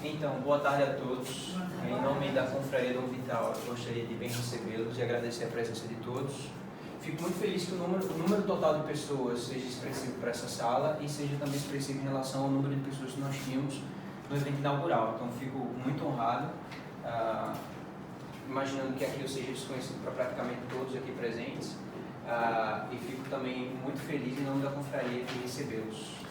Então, boa tarde a todos. Em nome da Confraria Dom Vital, eu gostaria de bem recebê-los e agradecer a presença de todos. Fico muito feliz que o número total de pessoas seja expressivo para essa sala e seja também expressivo em relação ao número de pessoas que nós tínhamos no evento inaugural. Então, fico muito honrado, imaginando que aqui eu seja desconhecido para praticamente todos aqui presentes, e fico também muito feliz em nome da Confraria de recebê-los.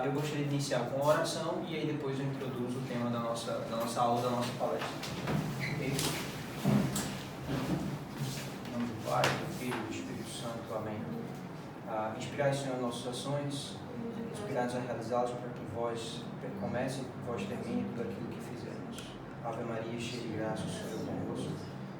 Eu gostaria de iniciar com a oração e aí depois eu introduzo o tema da nossa aula, da nossa palestra. Okay? Em nome do Pai, do Filho e do Espírito Santo. Amém. Inspirai, Senhor, nossas ações, inspirai-nos a realizá-las para que vós comece e vós termine tudo aquilo que fizermos. Ave Maria, cheia de graça, o Senhor é convosco.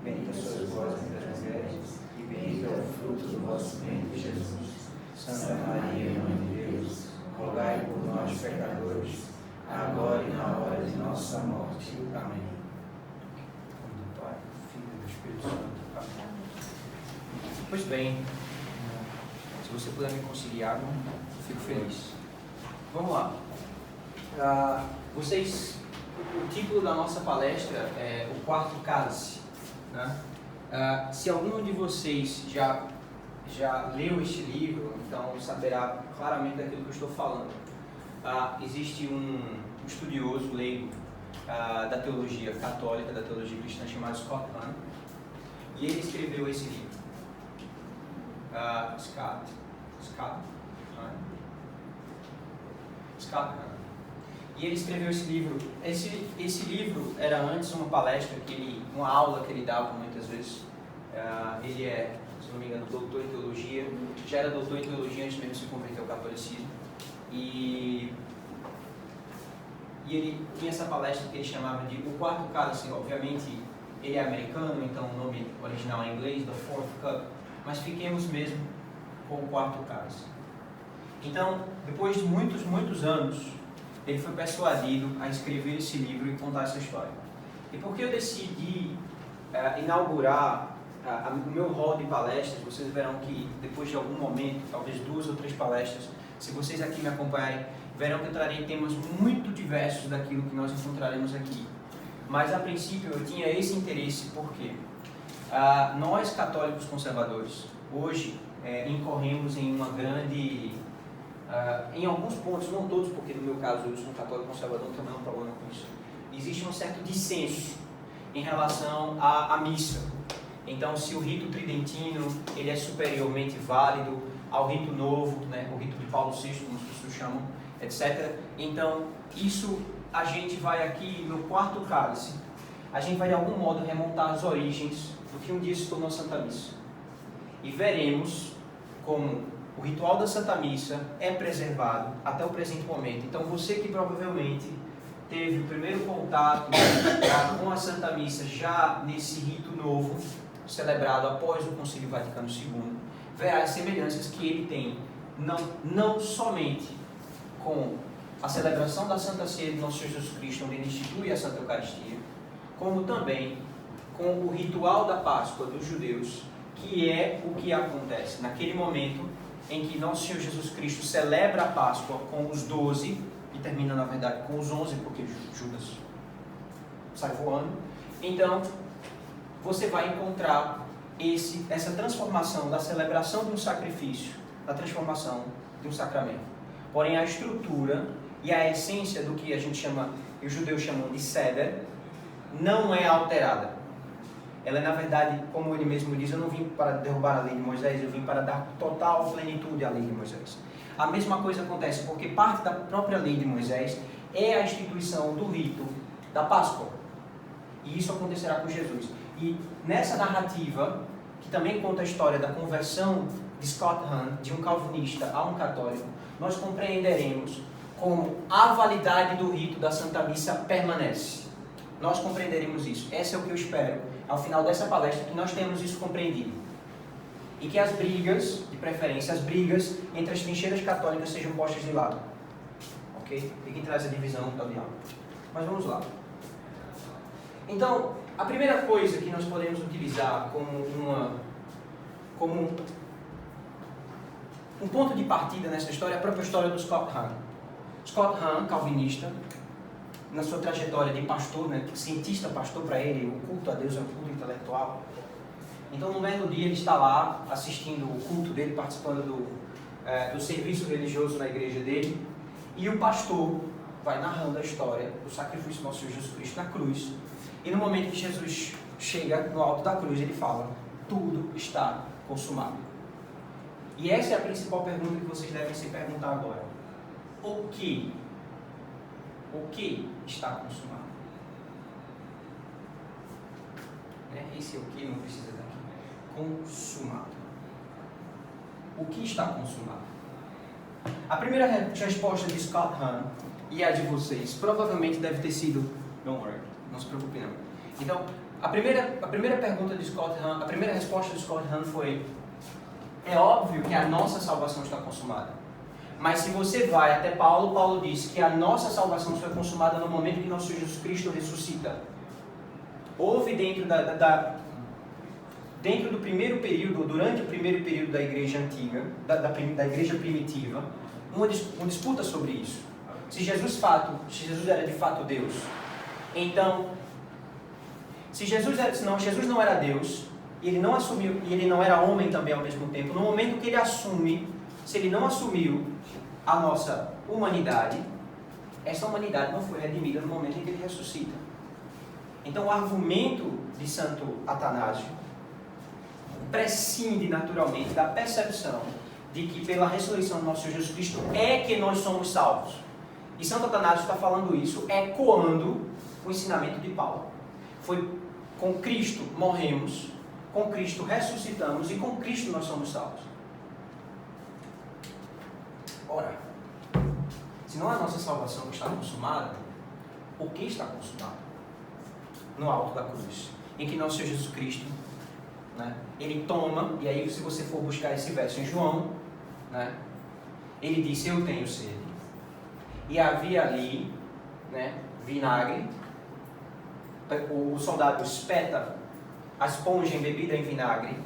Bendita sois vós entre as mulheres e bendito é o fruto do vosso ventre, Jesus. Santa Maria, Mãe de Deus, rogai por nós, pecadores, agora e na hora de nossa morte. Amém. Em nome do Pai, do Filho e do Espírito Santo. Amém. Pois bem, se você puder me conciliar, eu fico feliz. Vamos lá. O título da nossa palestra é O Quarto Cálice. Né? Se algum de vocês já leu este livro, então saberá claramente daquilo que eu estou falando. Existe um estudioso leigo da teologia católica, da teologia cristã, chamado Scott Hahn, e ele escreveu esse livro. Scott Hahn. E ele escreveu esse livro. Esse livro era antes uma palestra, uma aula que ele dava muitas vezes. Ele é, se não me engano, doutor em teologia, já era doutor em teologia antes mesmo de se converter ao catolicismo, e ele tinha essa palestra que ele chamava de O Quarto Cálice. Obviamente ele é americano, então o nome original é em inglês, The Fourth Cup, mas fiquemos mesmo com O Quarto Cálice. Então, depois de muitos anos, ele foi persuadido a escrever esse livro e contar essa história. E por que eu decidi inaugurar o meu hall de palestras? Vocês verão que depois de algum momento, talvez 2 ou 3 palestras, se vocês aqui me acompanharem, verão que eu trarei temas muito diversos daquilo que nós encontraremos aqui. Mas a princípio eu tinha esse interesse porque nós católicos conservadores hoje incorremos em uma grande, em alguns pontos, não todos, porque no meu caso eu sou um católico conservador, não tenho um problema com isso. Existe um certo dissenso em relação à missa. Então, se o rito tridentino ele é superiormente válido ao rito novo, né, o rito de Paulo VI, como as pessoas chamam, etc. Então, isso a gente vai aqui no Quarto Cálice, a gente vai de algum modo remontar as origens do que um dia se tornou a Santa Missa. E veremos como o ritual da Santa Missa é preservado até o presente momento. Então, você que provavelmente teve o primeiro contato com a Santa Missa já nesse rito novo, celebrado após o Concílio Vaticano II, verá as semelhanças que ele tem, não somente com a celebração da Santa Ceia de Nosso Senhor Jesus Cristo, onde ele institui a Santa Eucaristia, como também com o ritual da Páscoa dos judeus, que é o que acontece naquele momento em que Nosso Senhor Jesus Cristo celebra a Páscoa com os 12, e termina na verdade com os 11, porque Judas sai voando. Então, você vai encontrar essa transformação da celebração de um sacrifício, da transformação de um sacramento. Porém, a estrutura e a essência do que a gente chama, e os judeus chamam de seder, não é alterada. Ela é, na verdade, como ele mesmo diz, eu não vim para derrubar a lei de Moisés, eu vim para dar total plenitude à lei de Moisés. A mesma coisa acontece porque parte da própria lei de Moisés é a instituição do rito da Páscoa. E isso acontecerá com Jesus. E nessa narrativa, que também conta a história da conversão de Scott Hahn, de um calvinista a um católico, nós compreenderemos como a validade do rito da Santa Missa permanece. Nós compreenderemos isso. Esse é o que eu espero, ao final dessa palestra, que nós tenhamos isso compreendido. E que as brigas, de preferência, as brigas entre as trincheiras católicas sejam postas de lado. Ok? E que traz a divisão ao diálogo. Mas vamos lá. Então, a primeira coisa que nós podemos utilizar como um ponto de partida nessa história é a própria história do Scott Hahn. Scott Hahn, calvinista, na sua trajetória de pastor, né, cientista pastor para ele, o culto a Deus é um culto intelectual. Então, no belo dia, ele está lá assistindo o culto dele, participando do serviço religioso na igreja dele, e o pastor vai narrando a história do sacrifício do nosso Senhor Jesus Cristo na cruz. E no momento que Jesus chega no alto da cruz, ele fala: tudo está consumado. E essa é a principal pergunta que vocês devem se perguntar agora. O que está consumado? Esse o que não precisa daqui. Consumado. O que está consumado? A primeira resposta de Scott Hahn e a de vocês provavelmente deve ter sido: don't worry, não se preocupe não. Então, a primeira pergunta de Scott Hahn, a primeira resposta de Scott Hahn foi: é óbvio que a nossa salvação está consumada. Mas se você vai até Paulo, Paulo diz que a nossa salvação foi consumada no momento que nosso Jesus Cristo ressuscita. Houve dentro dentro do primeiro período, durante o primeiro período da igreja antiga, da igreja primitiva, uma disputa sobre isso. Se Jesus era de fato Deus, então, se Jesus não era Deus, e ele não assumiu, e ele não era homem também ao mesmo tempo, no momento que ele assume, se ele não assumiu a nossa humanidade, essa humanidade não foi redimida no momento em que ele ressuscita. Então, o argumento de Santo Atanásio prescinde naturalmente da percepção de que pela ressurreição do nosso Senhor Jesus Cristo é que nós somos salvos. E Santo Atanásio está falando isso ecoando o ensinamento de Paulo. Foi com Cristo morremos, com Cristo ressuscitamos e com Cristo nós somos salvos. Ora, se não é a nossa salvação que está consumada, o que está consumado? No alto da cruz, em que nosso Senhor Jesus Cristo, ele toma, e aí se você for buscar esse verso em João, ele disse: eu tenho sede. E havia ali vinagre, o soldado espeta a esponja embebida em vinagre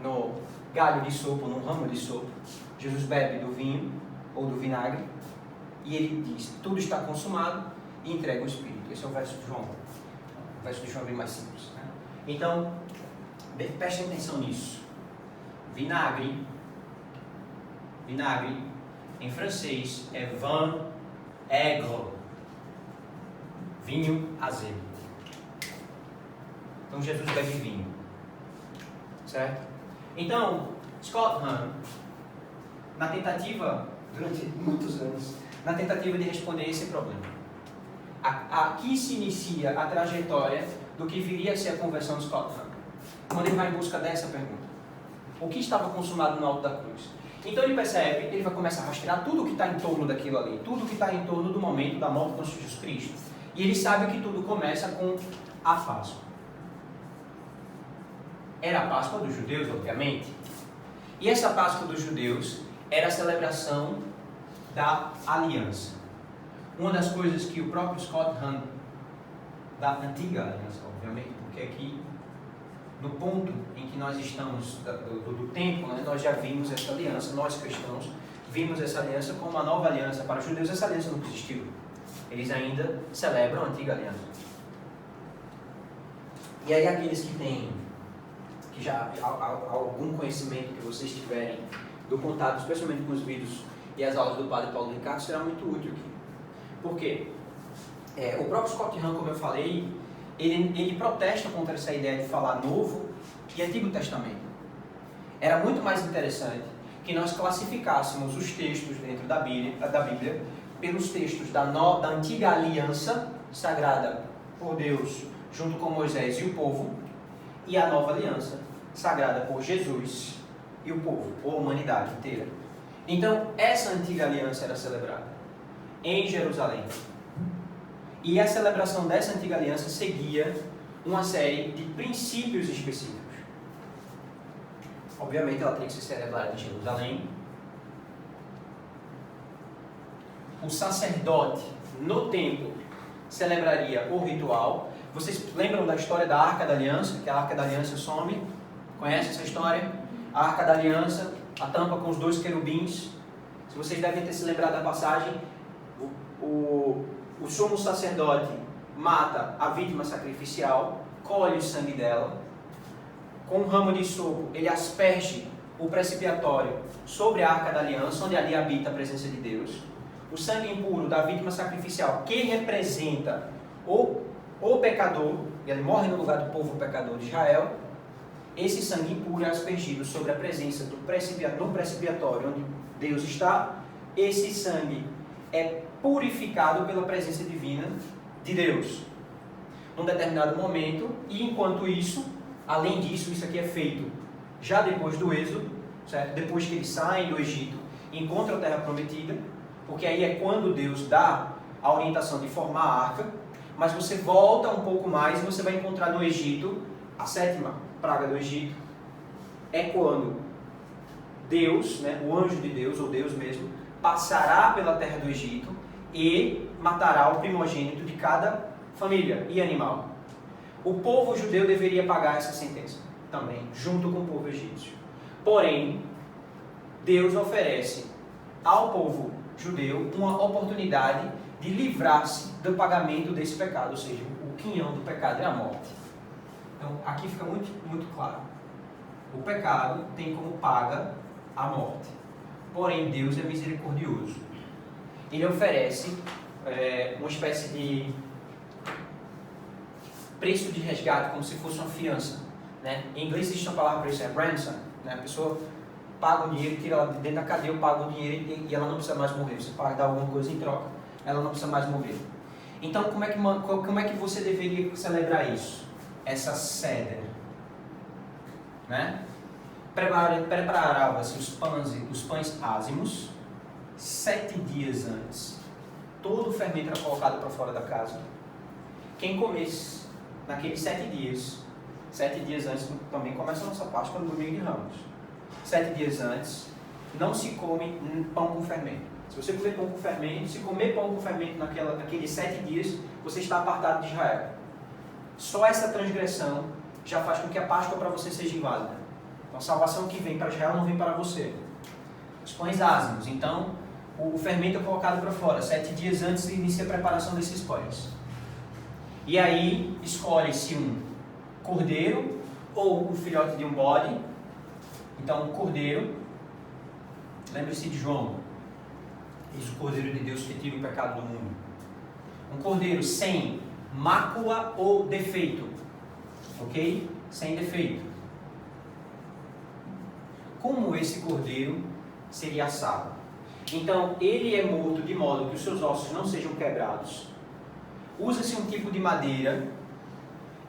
no galho de sopo, no ramo de sopo. Jesus bebe do vinho ou do vinagre e ele diz: tudo está consumado, e entrega o Espírito. Esse é o verso de João. O verso de João é bem mais simples. Então, prestem atenção nisso. Vinagre em francês é vin aigre, vinho azedo. Então Jesus bebe vinho, certo? Então, Scott Hahn, na tentativa, durante muitos anos, na tentativa de responder esse problema, aqui se inicia a trajetória do que viria a ser a conversão de Scott Hahn, quando ele vai em busca dessa pergunta: o que estava consumado no alto da cruz? Então ele percebe, ele vai começar a rastrear tudo o que está em torno daquilo ali, tudo o que está em torno do momento da morte de nosso Jesus Cristo. E ele sabe que tudo começa com a Páscoa. Era a Páscoa dos judeus, obviamente. E essa Páscoa dos judeus era a celebração da aliança. Uma das coisas que o próprio Scott Hahn, da antiga aliança, obviamente, porque aqui, no ponto em que nós estamos do tempo, nós já vimos essa aliança, nós cristãos, vimos essa aliança como uma nova aliança. Para os judeus, essa aliança nunca existiu. Eles ainda celebram a antiga aliança. E aí aqueles que já algum conhecimento que vocês tiverem do contato, especialmente com os vídeos e as aulas do Padre Paulo Ricardo, será muito útil aqui. Por quê? O próprio Scott Hahn, como eu falei, ele protesta contra essa ideia de falar Novo e Antigo Testamento. Era muito mais interessante que nós classificássemos os textos dentro da Bíblia pelos textos da Antiga Aliança, sagrada por Deus junto com Moisés e o povo, e a Nova Aliança, sagrada por Jesus e o povo, ou a humanidade inteira. Então, essa Antiga Aliança era celebrada em Jerusalém. E a celebração dessa Antiga Aliança seguia uma série de princípios específicos. Obviamente, ela tem que ser celebrada em Jerusalém. O sacerdote, no templo, celebraria o ritual. Vocês lembram da história da Arca da Aliança? Que a Arca da Aliança some. Conhece essa história? A Arca da Aliança, a tampa com os 2 querubins. Se vocês devem ter se lembrado da passagem, o o sumo sacerdote mata a vítima sacrificial, colhe o sangue dela, com um ramo de sopo ele asperge o precipiatório sobre a arca da aliança, onde ali habita a presença de Deus. O sangue impuro da vítima sacrificial, que representa o pecador, ele morre no lugar do povo pecador de Israel, esse sangue impuro é aspergido sobre a presença do precipiatório, onde Deus está. Esse sangue é purificado pela presença divina de Deus num determinado momento, e enquanto isso, além disso, isso aqui é feito já depois do êxodo, certo? Depois que eles saem do Egito e encontram a terra prometida, porque aí é quando Deus dá a orientação de formar a arca. Mas você volta um pouco mais e você vai encontrar no Egito, a 7ª praga do Egito, é quando Deus, o anjo de Deus, ou Deus mesmo, passará pela terra do Egito e matará o primogênito de cada família e animal. O povo judeu deveria pagar essa sentença também, junto com o povo egípcio. Porém, Deus oferece ao povo judeu uma oportunidade de livrar-se do pagamento desse pecado, ou seja, o quinhão do pecado é a morte. Então, aqui fica muito, muito claro. O pecado tem como paga a morte. Porém, Deus é misericordioso. Ele oferece uma espécie de preço de resgate, como se fosse uma fiança. Em inglês existe uma palavra para isso, é ransom. A pessoa paga o dinheiro, tira ela de dentro da cadeia, eu pago o dinheiro e ela não precisa mais morrer. Você paga, dá alguma coisa em troca, ela não precisa mais morrer. Então, como é que você deveria celebrar isso? Essa ceder. Preparava-se os pães ázimos 7 dias antes. Todo o fermento era colocado para fora da casa. Quem comesse naqueles 7 dias antes, também começa a nossa Páscoa no domingo de Ramos. 7 dias antes, não se come pão com fermento. Se você comer pão com fermento, se comer pão com fermento naqueles 7 dias, você está apartado de Israel. Só essa transgressão já faz com que a Páscoa para você seja inválida. Então a salvação que vem para Israel não vem para você. Os pães ázimos, então o fermento é colocado para fora. 7 dias antes inicia a preparação desses pães. E aí escolhe-se um cordeiro ou um filhote de um bode. Então um cordeiro, lembre-se de João, eis o cordeiro de Deus que tira o pecado do mundo. Um cordeiro sem mácula ou defeito, ok? Sem defeito. Como esse cordeiro seria assado? Então ele é morto de modo que os seus ossos não sejam quebrados. Usa-se um tipo de madeira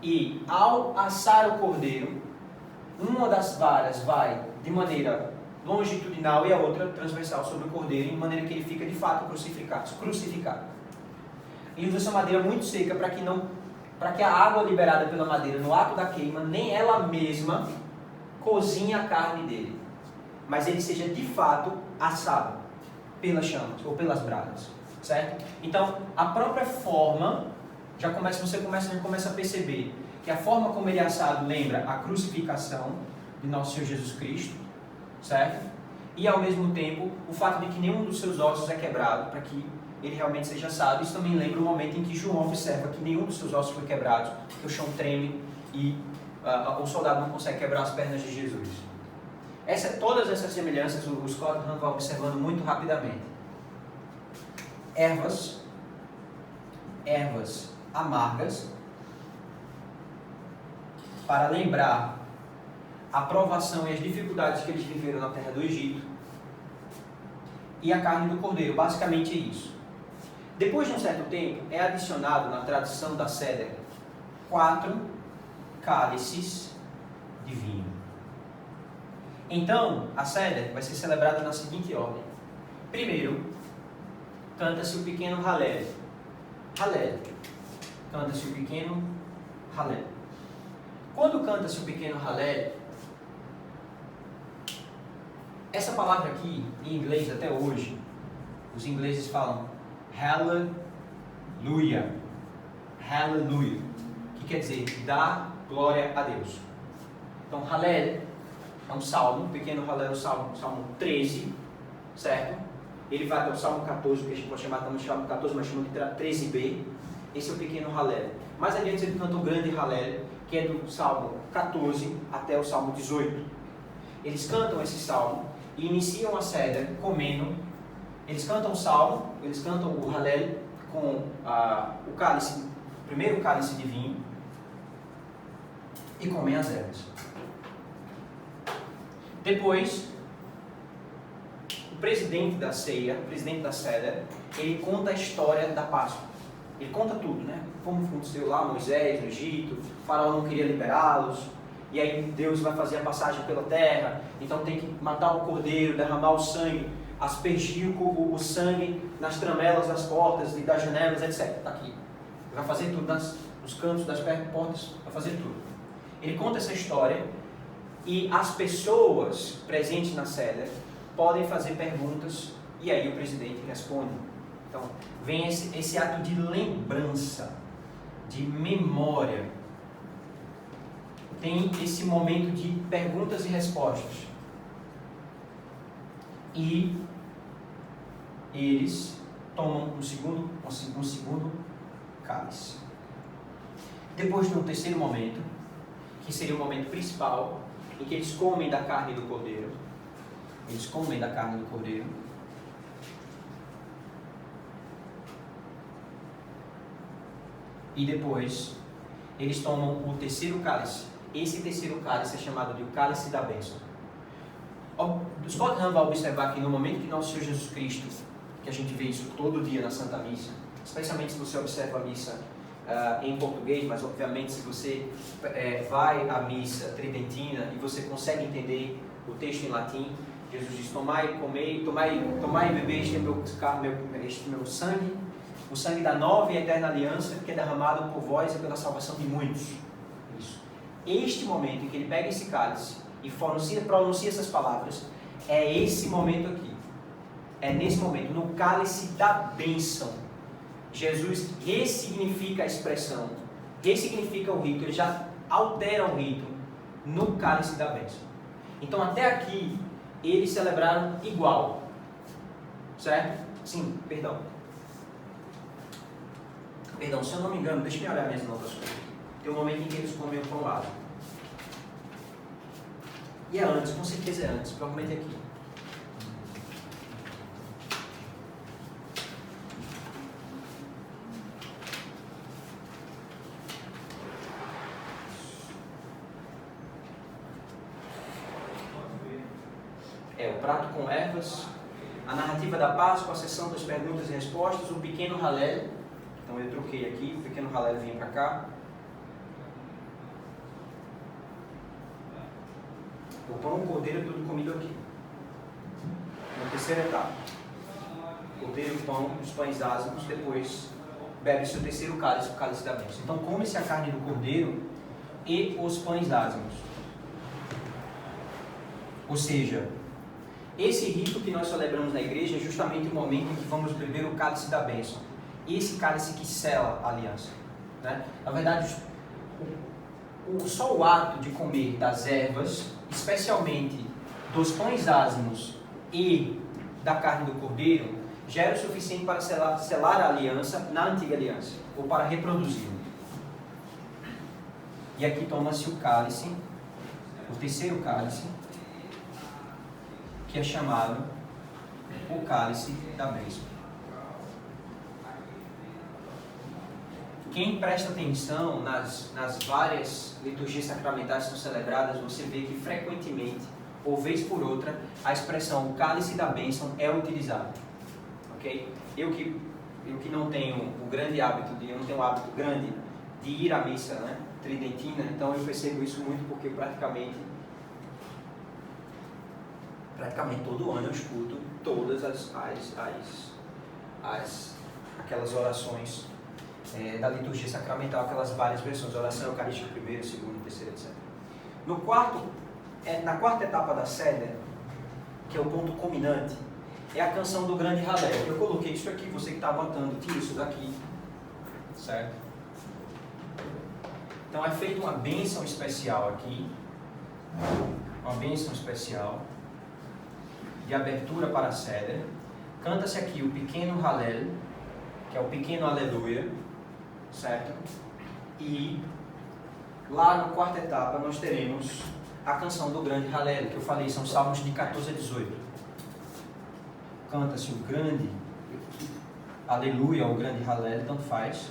e ao assar o cordeiro, uma das varas vai de maneira longitudinal e a outra transversal sobre o cordeiro, de maneira que ele fica de fato crucificado. E usa essa madeira muito seca para que a água liberada pela madeira no ato da queima, nem ela mesma cozinhe a carne dele, mas ele seja de fato assado pelas chamas ou pelas brasas, certo? Então a própria forma, você começa a perceber que a forma como ele é assado lembra a crucificação de nosso Senhor Jesus Cristo, certo? E ao mesmo tempo o fato de que nenhum dos seus ossos é quebrado para que ele realmente seja assado. Isso também lembra o momento em que João observa que nenhum dos seus ossos foi quebrado, que o chão treme e o soldado não consegue quebrar as pernas de Jesus. Todas essas semelhanças o Scott Hahn vai observando muito rapidamente. Ervas amargas, para lembrar a provação e as dificuldades que eles viveram na terra do Egito, e a carne do cordeiro, basicamente é isso. Depois de um certo tempo, é adicionado na tradição da ceder 4 cálices de vinho. Então, a ceder vai ser celebrada na seguinte ordem. Primeiro, canta-se o pequeno Halel. Halel. Canta-se o pequeno Halel. Quando canta-se o pequeno Halel, essa palavra aqui, em inglês até hoje, os ingleses falam Hallelujah. Hallelujah. Que quer dizer, dá glória a Deus. Então, Halel é um salmo, o pequeno Halel é o salmo 13, certo? ele vai até o Salmo 14, que a gente pode chamar também de Salmo 14, mas chama de 13b. Esse é o pequeno Halel. Mais adiante ele canta o grande Halel, que é do Salmo 14 até o Salmo 18. Eles cantam esse salmo e iniciam a Seder comendo. Eles cantam o salmo, eles cantam o Halel com o cálice, o primeiro cálice de vinho, e comem as ervas. Depois, o presidente da ceia, o presidente da Seder, ele conta a história da Páscoa. Ele conta tudo, né? Como aconteceu lá Moisés no Egito, o faraó não queria liberá-los, e aí Deus vai fazer a passagem pela terra, então tem que matar o cordeiro, derramar o sangue, aspergir o sangue nas tramelas das portas e das janelas, etc. Está aqui. Ele vai fazer tudo nos cantos das portas, vai fazer tudo. Ele conta essa história e as pessoas presentes na Seder podem fazer perguntas e aí o presidente responde. Então, vem esse ato de lembrança, de memória. Tem esse momento de perguntas e respostas. E eles tomam um segundo cálice. Depois de um terceiro momento, que seria o momento principal, em que eles comem da carne do cordeiro. Eles comem da carne do cordeiro. E depois, eles tomam o terceiro cálice. Esse terceiro cálice é chamado de o cálice da bênção. Scott Hahn vai observar que no momento que nosso Senhor Jesus Cristo, que a gente vê isso todo dia na Santa Missa, especialmente se você observa a missa em português, mas obviamente se você vai à missa tridentina e você consegue entender o texto em latim, Jesus diz: tomai e comei, tomai e bebei, este é meu sangue, o sangue da nova e eterna aliança, que é derramado por vós e pela salvação de muitos. Isso. Este momento em que ele pega esse cálice e pronuncia essas palavras, é esse momento aqui. É nesse momento, no cálice da bênção. Jesus ressignifica a expressão, ressignifica o rito, ele já altera o rito no cálice da bênção. Então até aqui, eles celebraram igual. Certo? Sim, perdão, se eu não me engano, deixa eu olhar minhas notas. Tem um momento em que eles comem o pão lá. E é antes, com certeza é antes, provavelmente é aqui. O prato com ervas, a narrativa da Páscoa, a sessão das perguntas e respostas, o pequeno Halel. Então eu troquei aqui, o pequeno Halel vinha para cá. O pão, o cordeiro, tudo comido aqui. Na terceira etapa. Cordeiro, o pão, os pães ázimos, depois bebe-se o terceiro cálice, o cálice da bênção. Então come-se a carne do cordeiro e os pães ázimos. Ou seja, esse rito que nós celebramos na igreja é justamente o momento em que vamos beber o cálice da bênção. Esse cálice que sela a aliança. Né? Na verdade, só o ato de comer das ervas, especialmente dos pães ázimos e da carne do cordeiro, já era o suficiente para selar a aliança na antiga aliança, ou para reproduzi-la. E aqui toma-se o cálice, o terceiro cálice, que é chamado o cálice da bênção. Quem presta atenção nas várias liturgias sacramentais que são celebradas, você vê que frequentemente, ou vez por outra, a expressão o cálice da bênção é utilizada. Ok? Eu que não tenho o grande hábito, eu não tenho o hábito grande de ir à missa, né, tridentina, então eu percebo isso muito porque praticamente todo ano eu escuto todas aquelas orações da liturgia sacramental, aquelas várias versões, oração eucarística primeiro, segundo, terceiro, etc. Na quarta etapa da Seder, que é o ponto culminante, é a canção do grande Halel. Eu coloquei isso aqui, você que está anotando, tira isso daqui, certo? Então é feita uma bênção especial aqui, uma bênção especial de abertura para a Seder, canta-se aqui o pequeno Hallel, que é o pequeno Aleluia, certo? E lá na quarta etapa nós teremos a canção do grande Hallel, que eu falei, são salmos de 14 a 18. Canta-se o grande Aleluia, ou o grande Hallel, tanto faz,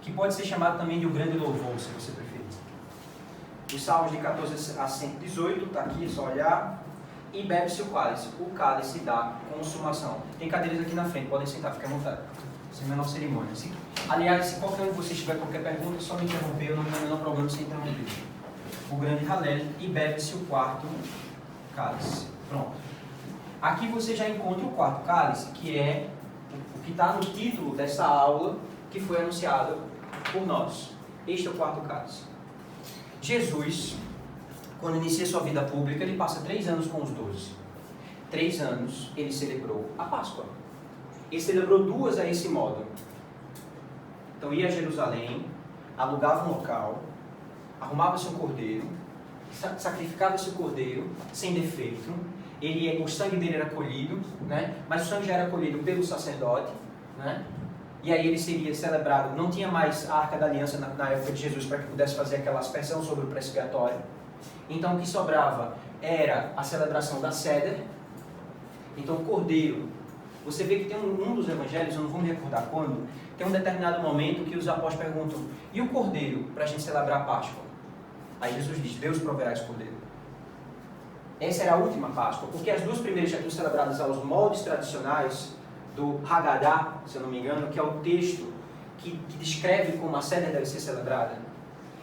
que pode ser chamado também de o grande louvor, se você preferir. Os salmos de 14 a 118, está aqui, é só olhar. E bebe-se o cálice da consumação. Tem cadeiras aqui na frente, podem sentar, fiquem à vontade. Sem a menor cerimônia. Aliás, se qualquer um de vocês tiver qualquer pergunta, é só me interromper, eu não tenho o menor problema sem interromper. O grande Hallel e bebe-se o quarto cálice. Pronto. Aqui você já encontra o quarto cálice, que é o que está no título dessa aula que foi anunciado por nós. Este é o quarto cálice. Jesus, quando inicia sua vida pública, ele passa 3 anos com os 12. 3 anos ele celebrou a Páscoa. Ele celebrou 2 a esse modo. Então ia a Jerusalém, alugava um local, arrumava-se um cordeiro, sacrificava-se o cordeiro sem defeito. O sangue dele era colhido, né? Mas o sangue já era colhido pelo sacerdote, né? E aí ele seria celebrado. Não tinha mais a Arca da Aliança na época de Jesus para que pudesse fazer aquela aspersão sobre o prescritório. Então o que sobrava era a celebração da Seder. Então o cordeiro, você vê que tem um dos evangelhos, eu não vou me recordar quando, tem um determinado momento que os apóstolos perguntam: e o cordeiro para a gente celebrar a Páscoa? Aí Jesus diz: Deus proverá esse cordeiro. Essa era a última Páscoa, porque as 2 primeiras já tinham celebradas aos moldes tradicionais do Haggadah, se eu não me engano, que é o texto que descreve como a Seder deve ser celebrada.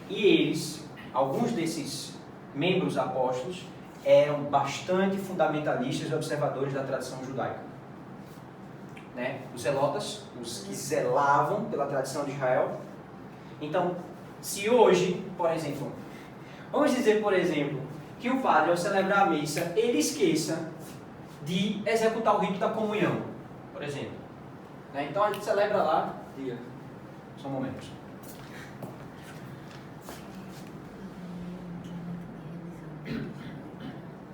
E eles, alguns desses membros apóstolos, eram bastante fundamentalistas e observadores da tradição judaica. Né? Os zelotas, os que zelavam pela tradição de Israel. Então, se hoje, por exemplo, vamos dizer, por exemplo, que o padre, ao celebrar a missa, ele esqueça de executar o rito da comunhão, por exemplo. Né? Então a gente celebra lá, diga, só um momento.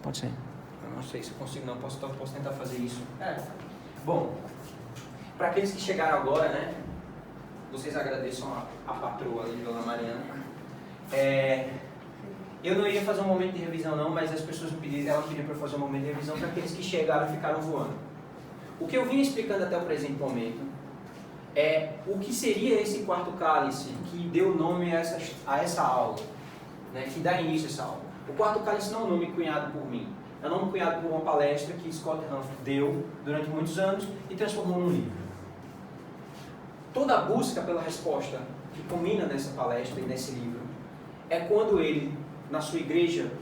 Pode ser. Eu não sei se eu consigo, não. Posso tentar fazer isso. Bom, para aqueles que chegaram agora, né? Vocês agradeçam a patroa ali, Dona Mariana. Eu não iria fazer um momento de revisão, não, mas as pessoas me pediram, ela pediu para eu fazer um momento de revisão para aqueles que chegaram e ficaram voando. O que eu vim explicando até o presente momento é o que seria esse quarto cálice que deu nome a essa aula, né? Que dá início a essa aula. O quarto cálice não é um nome cunhado por mim, é um nome cunhado por uma palestra que Scott Humphrey deu durante muitos anos e transformou num livro. Toda a busca pela resposta que culmina nessa palestra e nesse livro é quando ele, na sua igreja,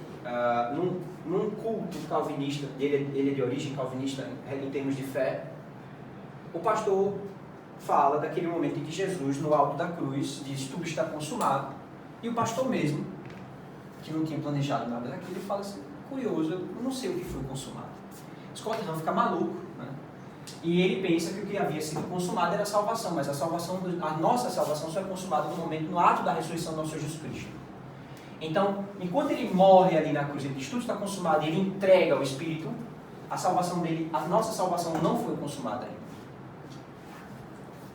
num culto calvinista, ele é de origem calvinista em termos de fé, o pastor fala daquele momento em que Jesus, no alto da cruz, diz: tudo está consumado, e o pastor mesmo, que não tinha planejado nada daquilo, ele fala assim: curioso, eu não sei o que foi consumado. Scott Hahn fica maluco, né? E ele pensa que o que havia sido consumado era a salvação, mas a nossa salvação só é consumada no momento, no ato da ressurreição do nosso Senhor Jesus Cristo. Então, enquanto ele morre ali na cruz, ele diz: tudo está consumado, e ele entrega ao Espírito, a salvação dele, a nossa salvação não foi consumada ainda.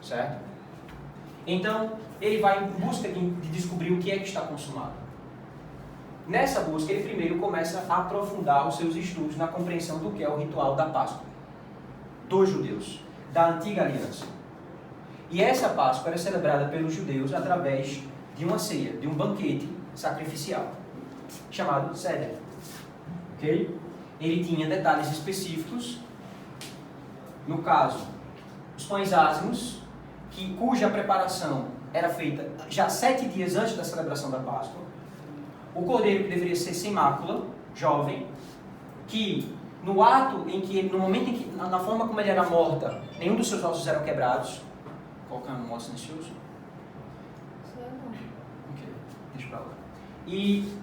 Certo? Então, ele vai em busca de descobrir o que é que está consumado. Nessa busca, ele primeiro começa a aprofundar os seus estudos na compreensão do que é o ritual da Páscoa dos judeus, da antiga aliança. E essa Páscoa era celebrada pelos judeus através de uma ceia, de um banquete sacrificial, chamado Seder. Ok? Ele tinha detalhes específicos. No caso, os pães ázimos, cuja preparação era feita já 7 dias antes da celebração da Páscoa. O cordeiro, que deveria ser sem mácula, jovem, que no momento em que, na forma como ele era morta, nenhum dos seus ossos eram quebrados. Colocando um modo silencioso. Ok, deixa pra lá. E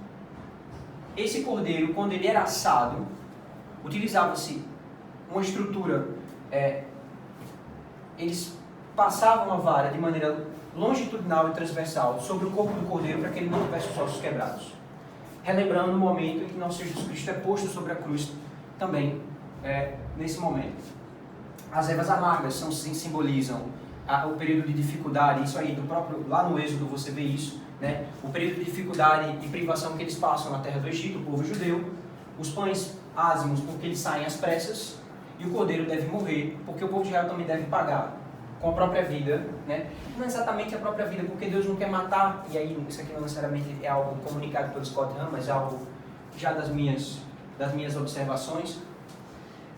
esse cordeiro, quando ele era assado, utilizava-se uma estrutura, eles passavam a vara de maneira longitudinal e transversal sobre o corpo do cordeiro para que ele não tivesse os ossos quebrados. Relembrando o momento em que nosso Senhor Jesus Cristo é posto sobre a cruz também, nesse momento. As ervas amargas simbolizam o período de dificuldade, isso aí, lá no Êxodo você vê isso, né? O período de dificuldade e privação que eles passam na terra do Egito, o povo judeu. Os pães ázimos, porque eles saem às pressas. E o cordeiro deve morrer, porque o povo de Israel também deve pagar com a própria vida, né? Não exatamente a própria vida, porque Deus não quer matar, e aí isso aqui não necessariamente é algo comunicado pelo Scott Hahn, mas é algo já das minhas observações.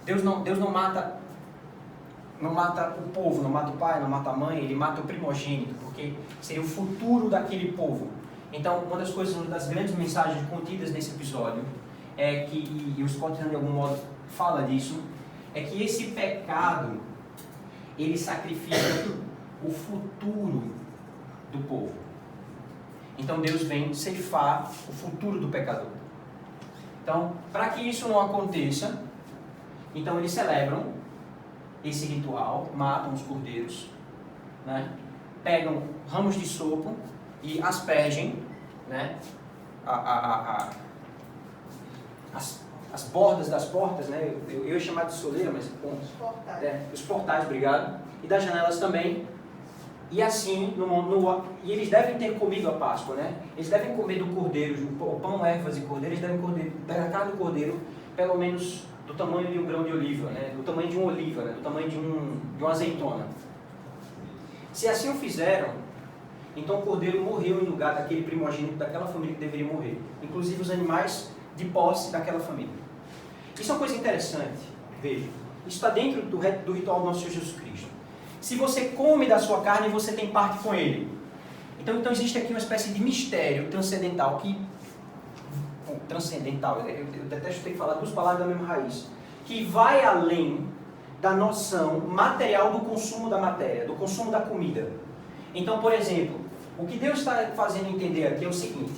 Deus não mata o povo, não mata o pai, não mata a mãe, ele mata o primogênito, porque seria o futuro daquele povo. Então, uma das grandes mensagens contidas nesse episódio é que, e o Scott Hahn de algum modo fala disso, é que esse pecado, ele sacrifica o futuro do povo. Então Deus vem ceifar o futuro do pecador. Então, para que isso não aconteça, então eles celebram esse ritual, matam os cordeiros, né? Pegam ramos de sopo e aspergem, né? As bordas das portas, né? Eu ia chamar de soleira, mas os portais, obrigado. E das janelas também. E assim, e eles devem ter comido a Páscoa, né? Eles devem comer do cordeiro, o pão, ervas e cordeiro, eles devem pegar a carne do cordeiro, pelo menos do tamanho de um grão de oliva, né? Do tamanho de uma oliva, né? Do tamanho de uma azeitona. Se assim o fizeram, então o cordeiro morreu em lugar daquele primogênito daquela família que deveria morrer. Inclusive os animais de posse daquela família. Isso é uma coisa interessante, veja. Isso está dentro do ritual do nosso Senhor Jesus Cristo. Se você come da sua carne, você tem parte com Ele. Então existe aqui uma espécie de mistério transcendental eu detesto ter que falar duas palavras da mesma raiz, que vai além da noção material do consumo da matéria, do consumo da comida. Então, por exemplo, o que Deus está fazendo entender aqui é o seguinte: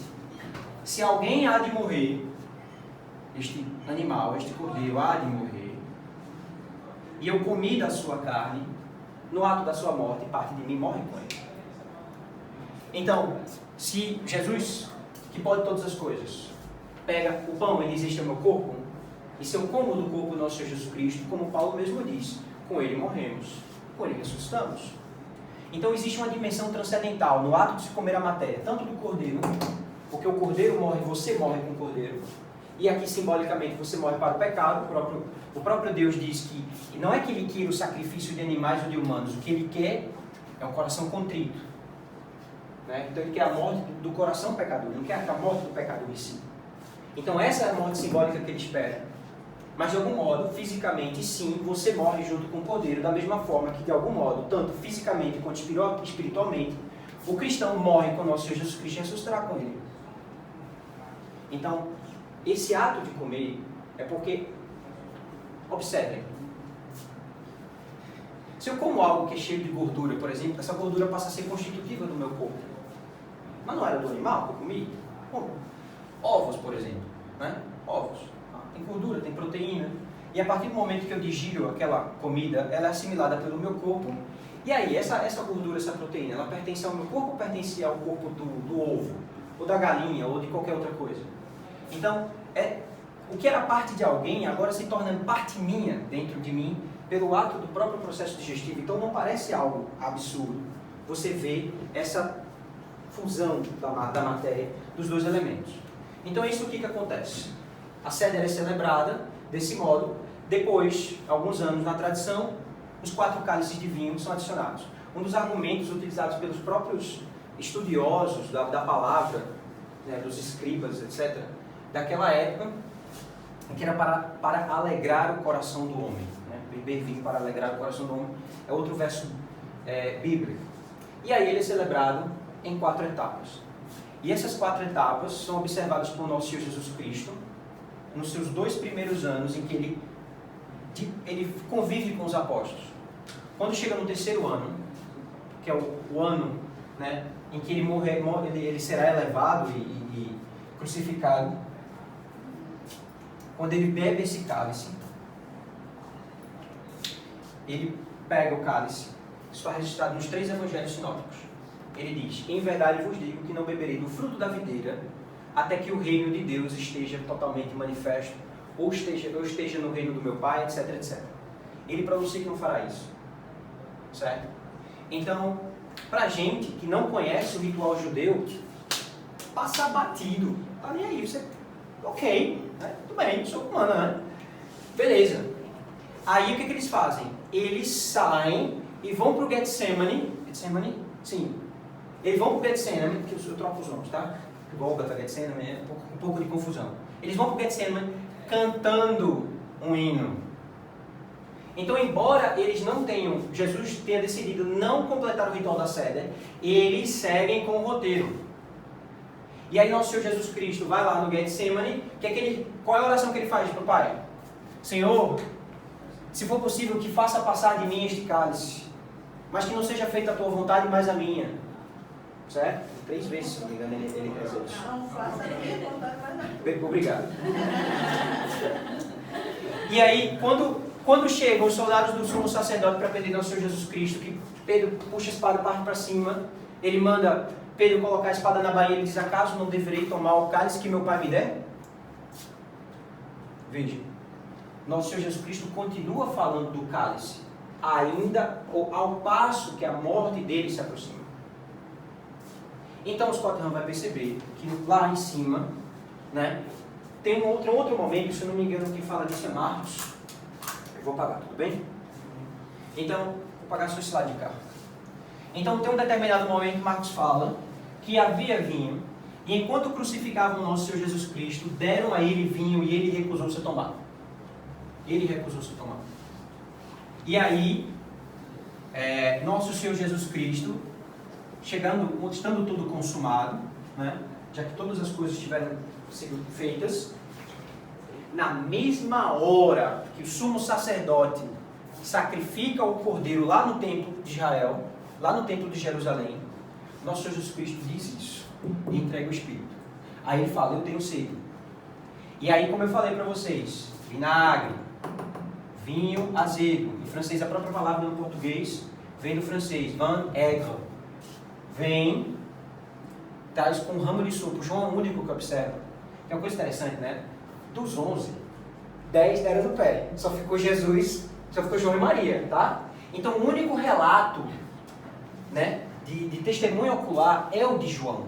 se alguém há de morrer, este animal, este cordeiro há de morrer, e eu comi da sua carne, no ato da sua morte, parte de mim morre com ele. Então, se Jesus, que pode todas as coisas, pega o pão e diz: este é o meu corpo, e se eu como do corpo do nosso Senhor Jesus Cristo, como Paulo mesmo diz, com ele morremos, com ele ressuscitamos. Então existe uma dimensão transcendental no ato de se comer a matéria, tanto do cordeiro, porque o cordeiro morre, você morre com o cordeiro, e aqui simbolicamente você morre para o pecado. O próprio Deus diz que não é que Ele queira o sacrifício de animais ou de humanos, o que Ele quer é um coração contrito, né? Então Ele quer a morte do coração pecador, Ele não quer a morte do pecador em si. Então essa é a morte simbólica que Ele espera. Mas de algum modo, fisicamente sim, você morre junto com o cordeiro, da mesma forma que de algum modo, tanto fisicamente quanto espiritualmente, o cristão morre com o nosso Senhor Jesus Cristo e ressuscitará com Ele. Então, esse ato de comer é porque, observem, se eu como algo que é cheio de gordura, por exemplo, essa gordura passa a ser constitutiva do meu corpo. Mas não era do animal que eu comi? Bom, ovos, por exemplo, né? Ovos. Tem gordura, tem proteína. E a partir do momento que eu digiro aquela comida, ela é assimilada pelo meu corpo. E aí, essa gordura, essa proteína, ela pertence ao meu corpo ou pertence ao corpo do ovo? Ou da galinha, ou de qualquer outra coisa? Então, o que era parte de alguém, agora se torna parte minha, dentro de mim, pelo ato do próprio processo digestivo. Então não parece algo absurdo você vê essa fusão da matéria dos dois elementos. Então é isso que acontece. A ceia é celebrada desse modo. Depois, alguns anos na tradição, os 4 cálices de vinho são adicionados. Um dos argumentos utilizados pelos próprios estudiosos da palavra, né, dos escribas, etc., daquela época, que era para alegrar o coração do homem. Né? Beber vinho para alegrar o coração do homem é outro verso bíblico. E aí ele é celebrado em 4 etapas. E essas 4 etapas são observadas por nosso Senhor Jesus Cristo nos seus 2 primeiros anos em que ele convive com os apóstolos. Quando chega no 3º ano, que é o ano, né, em que ele será elevado e crucificado, quando ele bebe esse cálice, ele pega o cálice, isso está registrado nos 3 evangelhos sinópticos. Ele diz: em verdade vos digo que não beberei do fruto da videira, até que o reino de Deus esteja totalmente manifesto, ou esteja no reino do meu Pai, etc, etc. ele para você que não fará isso. Certo? Então, pra gente que não conhece o ritual judeu, passar batido. Tá nem aí, você... Ok, né? Tudo bem, sou humana, né? Beleza. Aí o que eles fazem? Eles saem e vão pro Getsemane. Getsemane? Sim. Eles vão pro Getsemane, porque eu troco os nomes, tá? Gólgota, Getsemane, é um pouco de confusão. Eles vão pro Getsemane cantando um hino. Então, embora eles não tenham, Jesus tenha decidido não completar o ritual da Seder, eles seguem com o roteiro. E aí nosso Senhor Jesus Cristo vai lá no Getsemane, qual é a oração que ele faz para o Pai? Senhor, se for possível que faça passar de mim este cálice, mas que não seja feita a tua vontade, mas a minha. Certo? 3 vezes, se não me engano, ele reza isso. Não faça a minha vontade, mas a minha. Obrigado. E aí, quando chegam os soldados do sumo sacerdote para prender nosso Senhor Jesus Cristo, que Pedro puxa a espada, parte para cima, ele manda Pedro colocar a espada na bainha, ele diz, acaso não deverei tomar o cálice que meu Pai me der? Veja, nosso Senhor Jesus Cristo continua falando do cálice, ainda ao passo que a morte dele se aproxima. Então o Scott Hahn vai perceber que lá em cima, né, tem um outro momento, se eu não me engano, quem fala disso é Marcos. Eu vou apagar, tudo bem? Então, vou apagar só esse lado de cá. Então, tem um determinado momento, Marcos fala que havia vinho, e enquanto crucificavam o nosso Senhor Jesus Cristo, deram a ele vinho e ele recusou-se a tomar. Ele recusou-se a tomar. E aí, nosso Senhor Jesus Cristo, estando tudo consumado, né, já que todas as coisas tiveram sido feitas, na mesma hora que o sumo sacerdote sacrifica o cordeiro lá no templo de Israel, lá no templo de Jerusalém, nosso Senhor Jesus Cristo diz isso e entrega o Espírito. Aí ele fala, eu tenho sede. E aí, como eu falei para vocês, vinagre, vinho azedo, em francês a própria palavra no português vem do francês, vin aigre, vem, traz com um ramo de suco. João é o único que observa. É uma coisa interessante, né? Dos 11, 10 deram no pé. Só ficou Jesus, só ficou João e Maria, tá? Então o único relato, né, de testemunho ocular é o de João.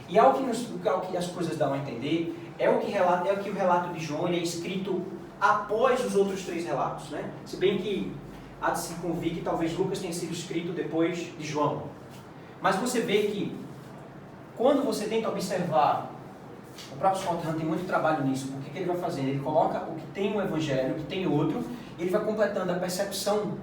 E ao que as coisas dão a entender, é o que o relato de João ele é escrito após os outros 3 relatos, né? Se bem que há de se convir que talvez Lucas tenha sido escrito depois de João. Mas você vê que quando você tenta observar, o próprio Scott Hahn tem muito trabalho nisso, porque o que ele vai fazendo? Ele coloca o que tem um evangelho, o que tem outro, e ele vai completando a percepção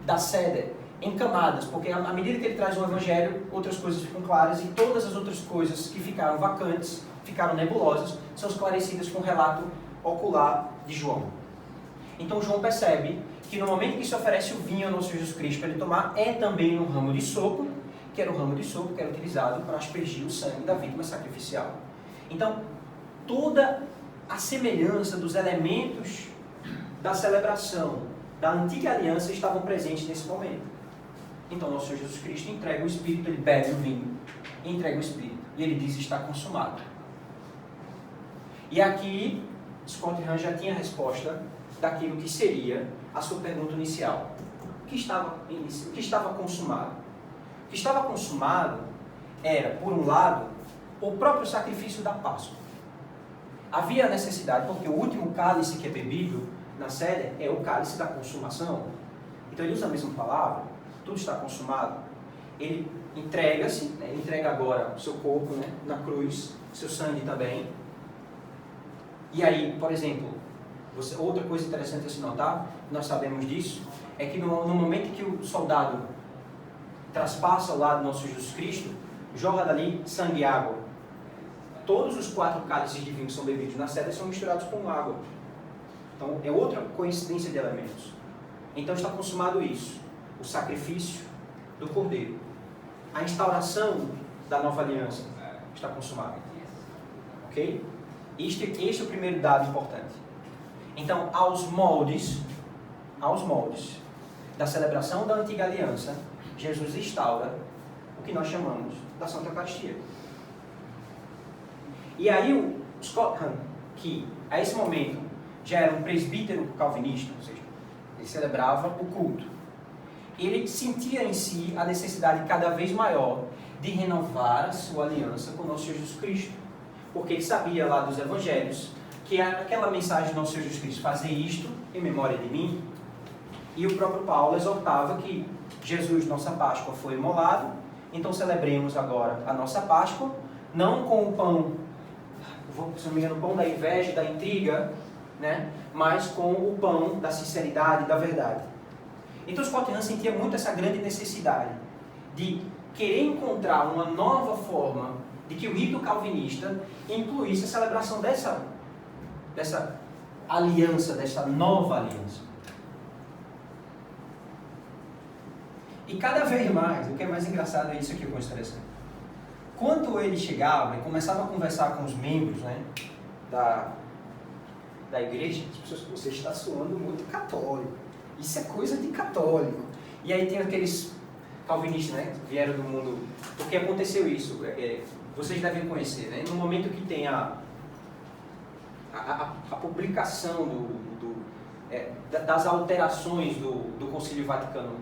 da Seder em camadas, porque à medida que ele traz um evangelho, outras coisas ficam claras, e todas as outras coisas que ficaram vacantes, ficaram nebulosas, são esclarecidas com o relato ocular de João. Então João percebe que no momento que se oferece o vinho ao nosso Jesus Cristo para ele tomar, é também um ramo de sopo, que era o ramo de sopo que era utilizado para aspergir o sangue da vítima sacrificial. Então, toda a semelhança dos elementos da celebração da antiga aliança estavam presentes nesse momento. Então, nosso Senhor Jesus Cristo entrega o Espírito, ele bebe o vinho, e entrega o Espírito, e ele diz, está consumado. E aqui, Scott Hahn já tinha a resposta daquilo que seria a sua pergunta inicial. O que estava consumado? O que estava consumado era, por um lado, o próprio sacrifício da Páscoa. Havia necessidade, porque o último cálice que é bebido na Seder é o cálice da consumação. Então ele usa a mesma palavra, tudo está consumado. Ele entrega-se, né? Ele entrega agora o seu corpo, né, na cruz, seu sangue também. E aí, por exemplo, outra coisa interessante a se notar, nós sabemos disso, é que no momento que o soldado traspassa o lado do nosso Jesus Cristo, jorra dali sangue e água. Todos os 4 cálices de vinho que são bebidos na Seder são misturados com água. Então é outra coincidência de elementos. Então está consumado isso, o sacrifício do cordeiro. A instauração da nova aliança está consumada. Ok? Este é o primeiro dado importante. Então, aos moldes da celebração da antiga aliança, Jesus instaura o que nós chamamos da Santa Eucaristia. E aí o Scott Hahn, que a esse momento já era um presbítero calvinista, ou seja, ele celebrava o culto. Ele sentia em si a necessidade cada vez maior de renovar a sua aliança com o nosso Senhor Jesus Cristo. Porque ele sabia lá dos evangelhos que aquela mensagem do nosso Senhor Jesus Cristo, fazer isto em memória de mim, e o próprio Paulo exortava que Jesus, nossa Páscoa, foi imolado, então celebremos agora a nossa Páscoa, não com o pão, se não me engano, o pão da inveja, da intriga, né? Mas com o pão da sinceridade, da verdade. Então Scott Hahn sentia muito essa grande necessidade de querer encontrar uma nova forma de que o rito calvinista incluísse a celebração dessa aliança, dessa nova aliança. E cada vez mais, o que é mais engraçado é isso aqui que eu interessante. Quando ele chegava e começava a conversar com os membros, né, da igreja, as pessoas, você está soando muito católico. Isso é coisa de católico. E aí tem aqueles calvinistas, né, que vieram do mundo. Porque aconteceu isso, vocês devem conhecer, né? No momento que tem a publicação das alterações do Concílio Vaticano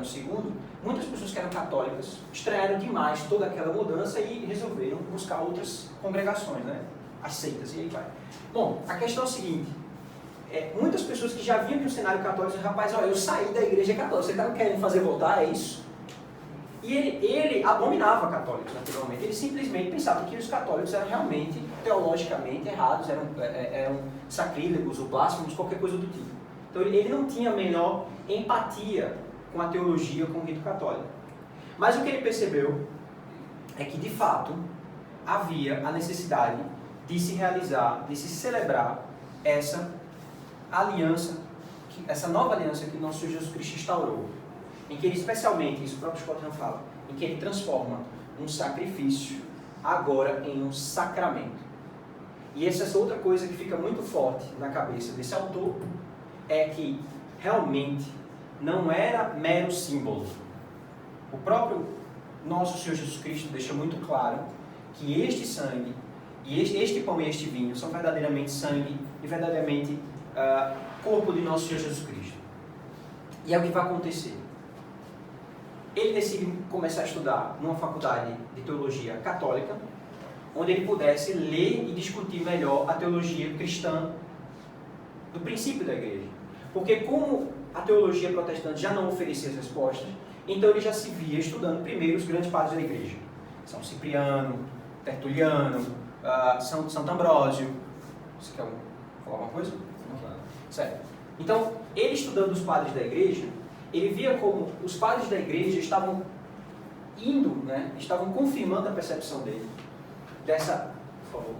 II, muitas pessoas que eram católicas estranharam demais toda aquela mudança e resolveram buscar outras congregações, né? As seitas, e aí vai. Bom, a questão é a seguinte, muitas pessoas que já vinham do cenário católico dizem, rapaz, olha, eu saí da igreja católica, você está querendo fazer voltar, é isso? E ele abominava católicos naturalmente, ele simplesmente pensava que os católicos eram realmente, teologicamente, errados, eram sacrílegos ou blasfemos, qualquer coisa do tipo. Então ele não tinha a menor empatia com a teologia, com o rito católico. Mas o que ele percebeu é que, de fato, havia a necessidade de se realizar, de se celebrar essa aliança, essa nova aliança que o nosso Senhor Jesus Cristo instaurou. Em que ele, especialmente, isso o próprio Scott Hahn fala, em que ele transforma um sacrifício agora em um sacramento. E essa é outra coisa que fica muito forte na cabeça desse autor, é que realmente não era mero símbolo. O próprio nosso Senhor Jesus Cristo deixa muito claro que este sangue, e este pão e este vinho são verdadeiramente sangue e verdadeiramente corpo de nosso Senhor Jesus Cristo. E é o que vai acontecer. Ele decide começar a estudar numa faculdade de teologia católica, onde ele pudesse ler e discutir melhor a teologia cristã do princípio da igreja. Porque como a teologia protestante já não oferecia as respostas, então ele já se via estudando primeiro os grandes padres da igreja. São Cipriano, Tertuliano, Santo Ambrósio. Você quer falar alguma coisa? Certo. Então, ele estudando os padres da igreja, ele via como os padres da igreja estavam indo, né, estavam confirmando a percepção dele. Dessa, por favor.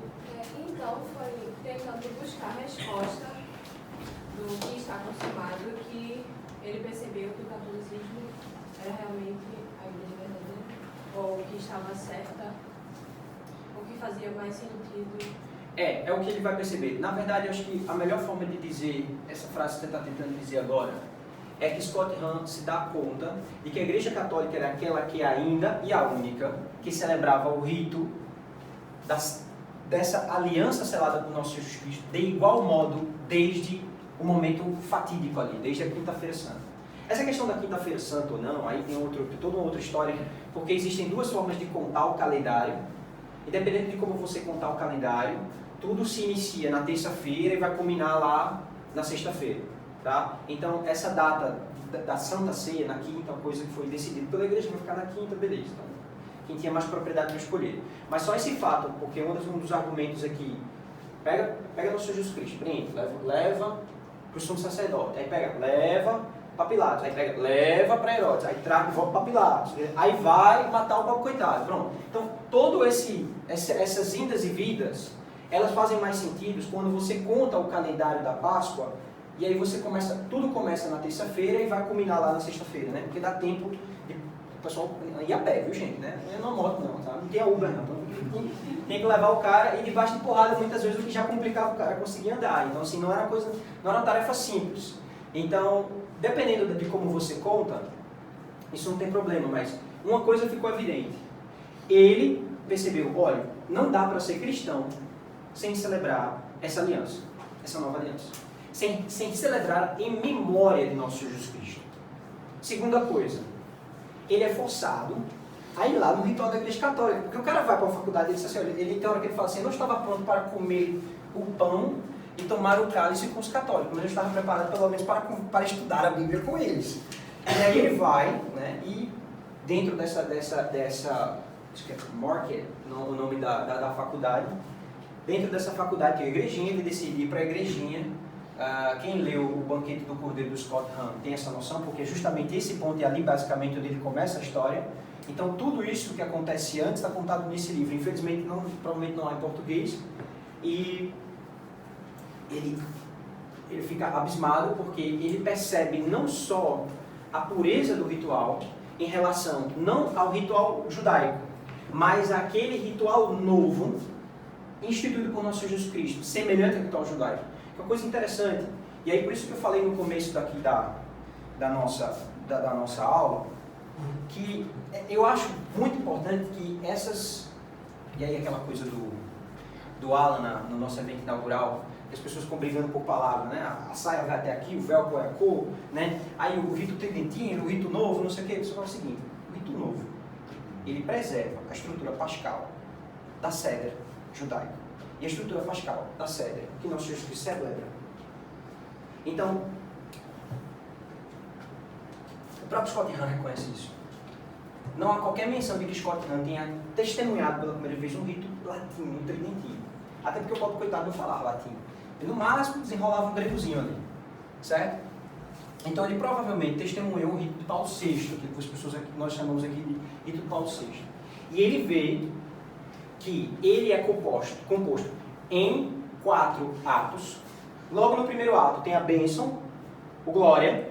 Então, foi tentando buscar a resposta do que está consumado, que ele percebeu que o catolicismo era realmente a igreja verdadeira, ou que estava certa, o que fazia mais sentido. É o que ele vai perceber. Na verdade, eu acho que a melhor forma de dizer essa frase que você está tentando dizer agora é que Scott Hahn se dá conta de que a Igreja Católica era aquela que ainda e a única que celebrava o rito dessa aliança selada com o nosso Jesus Cristo de igual modo desde o momento fatídico ali, desde a Quinta-feira Santa. Essa questão da Quinta-feira Santa ou não, aí tem toda uma outra história, porque existem duas formas de contar o calendário. Independente de como você contar o calendário, tudo se inicia na terça-feira e vai culminar lá na sexta-feira, tá? Então, essa data da Santa Ceia, na quinta, é uma coisa que foi decidida pela igreja, vai ficar na quinta, beleza. Então, quem tinha mais propriedade para escolher. Mas só esse fato, porque um dos argumentos aqui, pega no Senhor Jesus Cristo, prende, leva para o sumo sacerdote, aí leva para Pilatos, aí leva para Herodes, aí volta para Pilatos, aí vai matar o pobre coitado, pronto. Então, essas indas e vidas, elas fazem mais sentido quando você conta o calendário da Páscoa, e aí tudo começa na terça-feira e vai culminar lá na sexta-feira, né? Porque dá tempo de o pessoal ir a pé, viu, gente, né? Não é na moto não, tá? Não tem a Uber não. Então, tem que levar o cara e debaixo de porrada muitas vezes o que já complicava o cara conseguir andar. Então assim, não era uma tarefa simples. Então, dependendo de como você conta, isso não tem problema, mas uma coisa ficou evidente. Ele percebeu, olha, não dá para ser cristão sem celebrar essa aliança, essa nova aliança. sem celebrar em memória de nosso Jesus Cristo. Segunda coisa, ele é forçado a ir lá no ritual da igreja católica, porque o cara vai para a faculdade e diz assim, olha, ele tem hora que ele fala assim, eu não estava pronto para comer o pão e tomar o cálice com os católicos, mas eu estava preparado pelo menos para estudar a Bíblia com eles. E aí ele vai, né, e dentro dessa acho que é Market, o nome da faculdade, dentro dessa faculdade que é a igrejinha, ele decide ir para a igrejinha. Quem leu o Banquete do Cordeiro do Scott Hahn tem essa noção, porque justamente esse ponto é ali basicamente onde ele começa a história. Então tudo isso que acontece antes está contado nesse livro. Infelizmente, provavelmente não há em português. E ele fica abismado porque ele percebe não só a pureza do ritual em relação não ao ritual judaico, mas àquele ritual novo instituído por nosso Jesus Cristo, semelhante ao ritual judaico. É uma coisa interessante. E aí por isso que eu falei no começo daqui da nossa aula, que eu acho muito importante que essas... E aí aquela coisa do Alan no nosso evento inaugural, as pessoas ficam brigando por palavra, né? A saia vai até aqui, o véu é a cor, né? Aí o rito tridentinho, o rito novo, não sei o quê. Você fala o seguinte, o rito novo, ele preserva a estrutura pascal da ceder judaica e a estrutura pascal da ceder que nosso Jesus Cristo celebra. Então, o próprio Scott Hahn reconhece isso. Não há qualquer menção de que Scott Hahn tenha testemunhado pela primeira vez um rito latino, um tridentinho. Até porque o pobre coitado não falava latim. Ele no máximo desenrolava um gregozinho ali. Certo? Então ele provavelmente testemunhou o rito de Paulo VI, que as pessoas aqui, nós chamamos aqui de rito de Paulo VI. E ele vê que ele é composto em 4 atos. Logo no primeiro ato tem a bênção, o glória.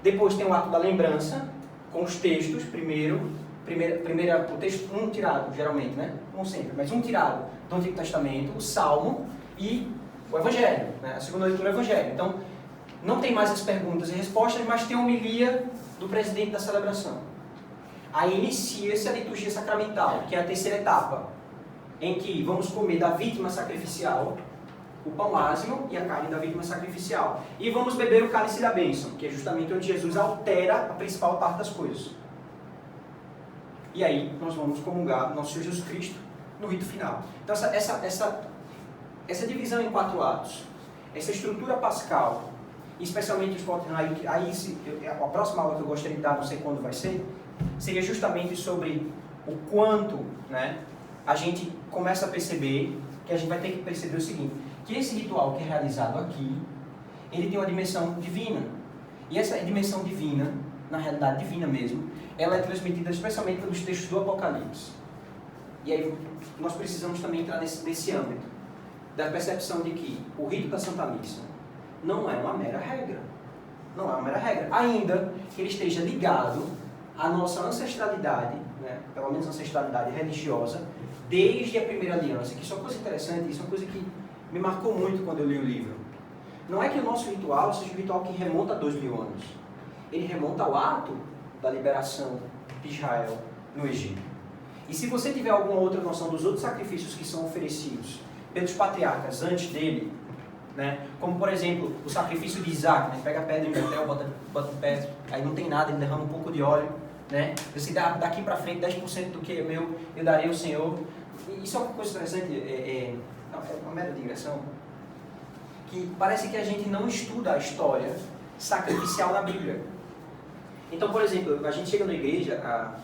Depois tem o ato da lembrança, com os textos, primeiro o texto, um tirado, geralmente, né? Não sempre, mas um tirado do Antigo Testamento, o Salmo e o Evangelho, né? A segunda leitura é o Evangelho. Então, não tem mais as perguntas e respostas, mas tem a homilia do presidente da celebração. Aí inicia-se a liturgia sacramental, que é a terceira etapa, em que vamos comer da vítima sacrificial, o pão ázimo e a carne da vítima sacrificial. E vamos beber o cálice da bênção, que é justamente onde Jesus altera a principal parte das coisas. E aí nós vamos comungar nosso Senhor Jesus Cristo no rito final. Então essa divisão em 4 atos, essa estrutura pascal, especialmente os a próxima aula que eu gostaria de dar, não sei quando vai ser, seria justamente sobre o quanto, né, a gente começa a perceber, que a gente vai ter que perceber o seguinte, que esse ritual que é realizado aqui, ele tem uma dimensão divina. E essa dimensão divina, na realidade divina mesmo, ela é transmitida especialmente pelos textos do Apocalipse. E aí nós precisamos também entrar nesse âmbito, da percepção de que o rito da Santa Missa não é uma mera regra. Não é uma mera regra. Ainda que ele esteja ligado à nossa ancestralidade, né, pelo menos ancestralidade religiosa, desde a primeira aliança, que isso é uma coisa interessante, isso é uma coisa que me marcou muito quando eu li o livro. Não é que o nosso ritual seja um ritual que remonta a 2000 anos. Ele remonta ao ato da liberação de Israel no Egito. E se você tiver alguma outra noção dos outros sacrifícios que são oferecidos pelos patriarcas antes dele, né, como por exemplo o sacrifício de Isaac, né, pega a pedra em Betel, bota em pé, aí não tem nada, ele derrama um pouco de óleo, né, você dá daqui para frente 10% do que é meu, eu darei ao Senhor. E isso é uma coisa interessante, é uma mera digressão, que parece que a gente não estuda a história sacrificial na Bíblia. Então, por exemplo, a gente chega na igreja, a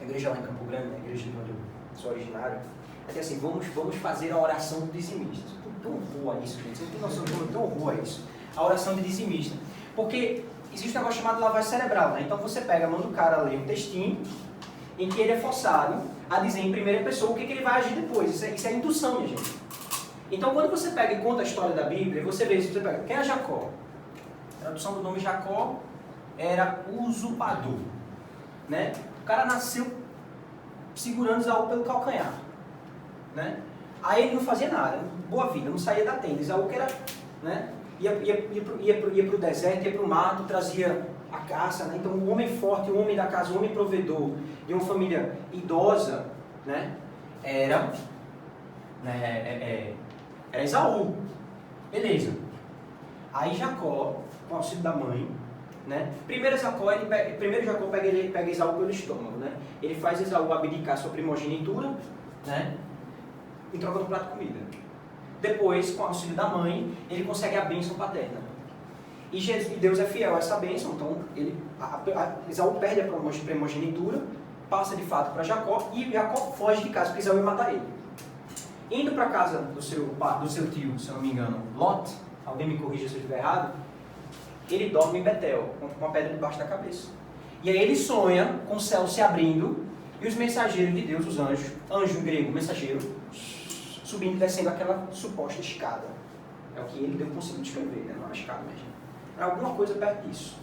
igreja lá em Campo Grande, a igreja de onde eu sou originário, é que assim, vamos fazer a oração do dizimista. Tão horror isso, gente. Vocês têm noção de tão horror isso? A oração de dizimista. Porque existe um negócio chamado lavagem cerebral, né? Então você pega a mão do cara, lê um textinho, em que ele é forçado a dizer em primeira pessoa o que ele vai agir depois. Isso é indução, minha gente. Então quando você pega e conta a história da Bíblia, você vê, você pega, quem é Jacó? A tradução do nome Jacó era usurpador, né? O cara nasceu segurando Esaú pelo calcanhar, né? Aí ele não fazia nada, boa vida, não saía da tenda. Esaú que era, né? Ia para o deserto, ia para o mato, trazia a caça, né? Então o homem forte, o homem da casa, o homem provedor de uma família idosa, né? Era Era Esaú. Beleza. Aí Jacó, com o auxílio da mãe, né? Primeiro Jacó pega Esaú pelo estômago, né? Ele faz Esaú abdicar sua primogenitura, né? Em troca do prato de comida. Depois, com o auxílio da mãe, ele consegue a bênção paterna. E Deus é fiel a essa bênção, então Esaú perde a primogenitura, passa de fato para Jacó, e Jacó foge de casa, porque Esaú ia matar ele. Indo para a casa do seu tio, se eu não me engano, Lot, alguém me corrija se eu estiver errado, ele dorme em Betel, com uma pedra debaixo da cabeça. E aí ele sonha com o céu se abrindo, e os mensageiros de Deus, os anjos, anjo em grego, mensageiro, subindo e descendo aquela suposta escada. É o que ele conseguiu descrever, né? Não é uma escada, mas era alguma coisa perto disso.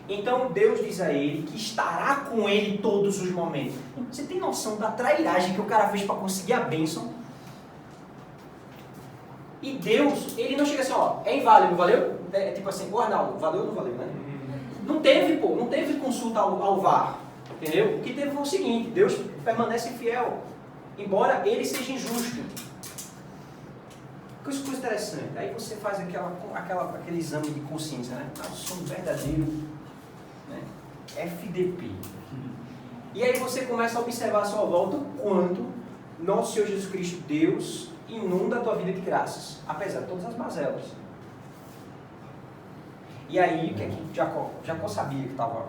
Então Deus diz a ele que estará com ele todos os momentos. Você tem noção da trairagem que o cara fez para conseguir a bênção? E Deus, ele não chega assim, ó, é inválido, valeu? É tipo assim, ô Arnaldo, valeu ou não valeu, né? Não teve consulta ao VAR, entendeu? O que teve foi o seguinte, Deus permanece fiel, embora ele seja injusto. Coisa interessante, aí você faz aquele exame de consciência, né? Eu sou um verdadeiro, né? FDP. E aí você começa a observar a sua volta o quanto nosso Senhor Jesus Cristo, Deus, inunda a tua vida de graças, apesar de todas as mazelas. E aí, o que é que Jacó sabia que estava...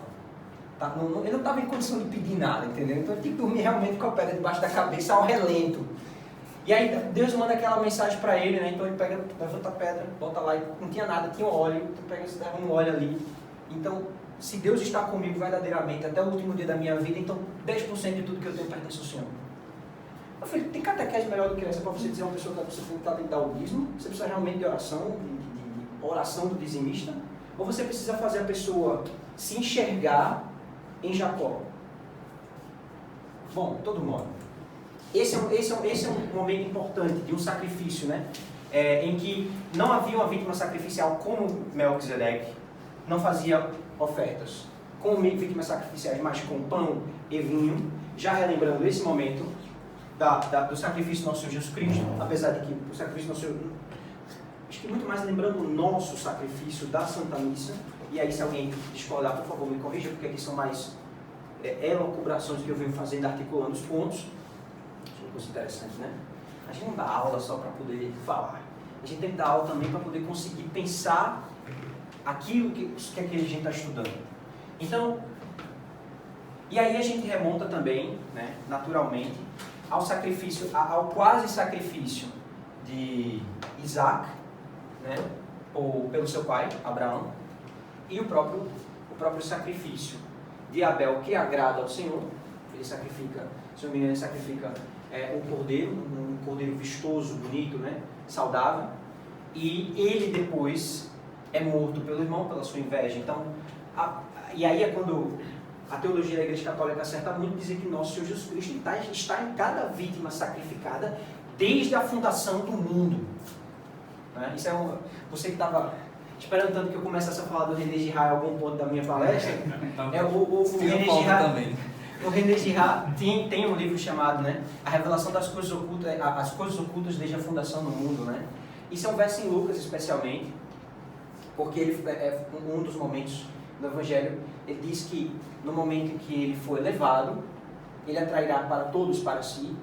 Ele não estava em condição de pedir nada, entendeu? Então ele tinha que dormir realmente com a pedra debaixo da cabeça ao relento. E aí Deus manda aquela mensagem para ele, né? Então ele pega, levanta a pedra, bota lá e não tinha nada, tinha óleo, tu pega e derrama um óleo ali. Então, se Deus está comigo verdadeiramente até o último dia da minha vida, então 10% de tudo que eu tenho pertence ao Senhor. Meu filho, tem catequese melhor do que essa para você dizer a uma pessoa que você tem que dar o dízimo? Você precisa realmente de oração, de oração do dizimista? Ou você precisa fazer a pessoa se enxergar em Jacó? Bom, de todo modo, esse é um momento importante de um sacrifício, né? Em que não havia uma vítima sacrificial como Melquisedeque, não fazia ofertas com vítimas sacrificiais, mas com pão e vinho, já relembrando esse momento do sacrifício do nosso Senhor Jesus Cristo, apesar de que o sacrifício do nosso Senhor, acho que muito mais lembrando o nosso sacrifício da Santa Missa, e aí se alguém discordar, por favor, me corrija, porque aqui são mais elucubrações que eu venho fazendo, articulando os pontos. Acho uma coisa interessante, né? A gente não dá aula só para poder falar, a gente tem que dar aula também para poder conseguir pensar aquilo que a gente está estudando. Então, e aí a gente remonta também, né, naturalmente, ao sacrifício, ao quase sacrifício de Isaac, né, pelo seu pai, Abraão, e o próprio sacrifício de Abel, que agrada ao Senhor. Ele sacrifica, se não me engano, ele sacrifica um cordeiro vistoso, bonito, né, saudável, e ele depois é morto pelo irmão, pela sua inveja. Então, e aí é quando a teologia da Igreja Católica acerta muito dizer que nosso Senhor Jesus Cristo está em cada vítima sacrificada desde a fundação do mundo. Né? Isso você que estava esperando tanto que eu começasse a falar do René Girard em algum ponto da minha palestra, o René Girard tem um livro chamado, né, A Revelação das Coisas Ocultas, as Coisas Ocultas desde a Fundação do Mundo. Né? Isso é um verso em Lucas especialmente, porque ele é um dos momentos do Evangelho. Ele diz que no momento em que ele foi levado, ele atrairá para todos para si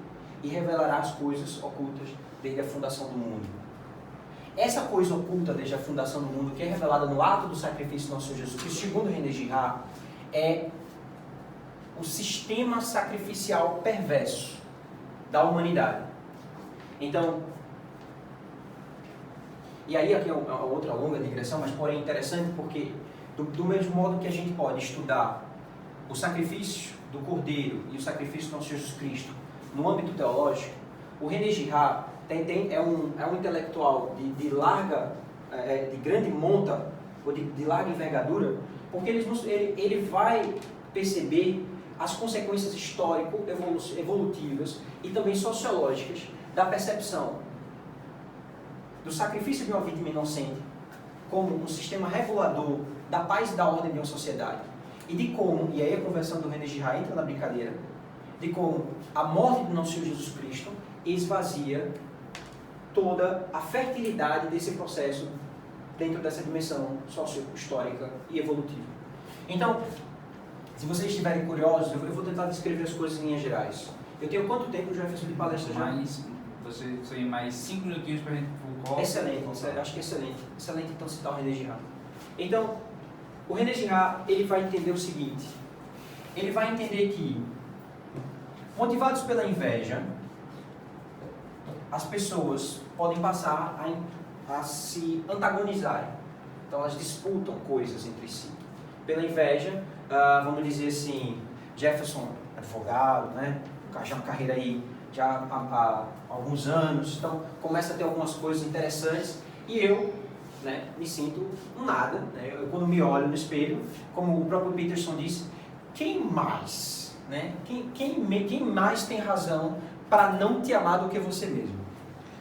e revelará as coisas ocultas desde a fundação do mundo. Essa coisa oculta desde a fundação do mundo, que é revelada no ato do sacrifício do nosso Senhor Jesus Cristo, segundo René Girard, é o sistema sacrificial perverso da humanidade. Então, e aí aqui é uma outra longa digressão, mas porém interessante, porque do mesmo modo que a gente pode estudar o sacrifício do Cordeiro e o sacrifício do nosso Jesus Cristo no âmbito teológico, o René Girard é um intelectual de grande monta, ou de larga envergadura, porque ele vai perceber as consequências histórico-evolutivas e também sociológicas da percepção do sacrifício de uma vítima inocente como um sistema regulador da paz e da ordem de uma sociedade, e de como, e aí a conversão do René Girard entra na brincadeira, de como a morte do nosso Senhor Jesus Cristo esvazia toda a fertilidade desse processo dentro dessa dimensão socio-histórica e evolutiva. Então, se vocês estiverem curiosos, eu vou tentar descrever as coisas em linhas gerais. Eu tenho quanto tempo, Jefferson, de palestra já? Você tem mais 5 minutinhos para a gente focar. Excelente, acho que é excelente. Excelente, então, citar o René Girard. Então, o René Girard, ele vai entender o seguinte. Ele vai entender que, motivados pela inveja, as pessoas podem passar a se antagonizarem. Então, elas disputam coisas entre si. Pela inveja, vamos dizer assim, Jefferson, advogado, né? Já uma carreira aí já há alguns anos, então começa a ter algumas coisas interessantes e eu, né, me sinto um nada, né? Eu, quando me olho no espelho, como o próprio Peterson disse, quem mais, né? Quem mais tem razão para não te amar do que você mesmo?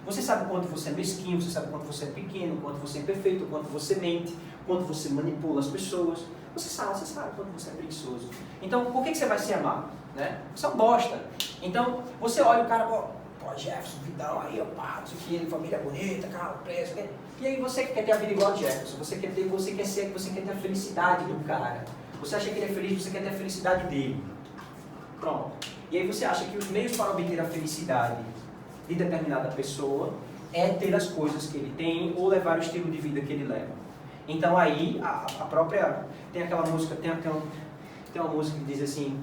Você sabe o quanto você é mesquinho, você sabe o quanto você é pequeno, o quanto você é imperfeito, o quanto você mente, o quanto você manipula as pessoas. Você sabe o quanto você é preguiçoso. Então, por que você vai se amar? Né? Você é um bosta. Então, você olha o cara, pô, Jefferson, vidão aí, pá, não sei o que, família bonita, carro, preço, né? E aí você quer ter a vida igual a Jefferson, você quer ter a felicidade do cara. Você acha que ele é feliz, você quer ter a felicidade dele. Pronto. E aí você acha que os meios para obter a felicidade de determinada pessoa é ter as coisas que ele tem ou levar o estilo de vida que ele leva. Então aí a própria tem aquela música, tem uma música que diz assim,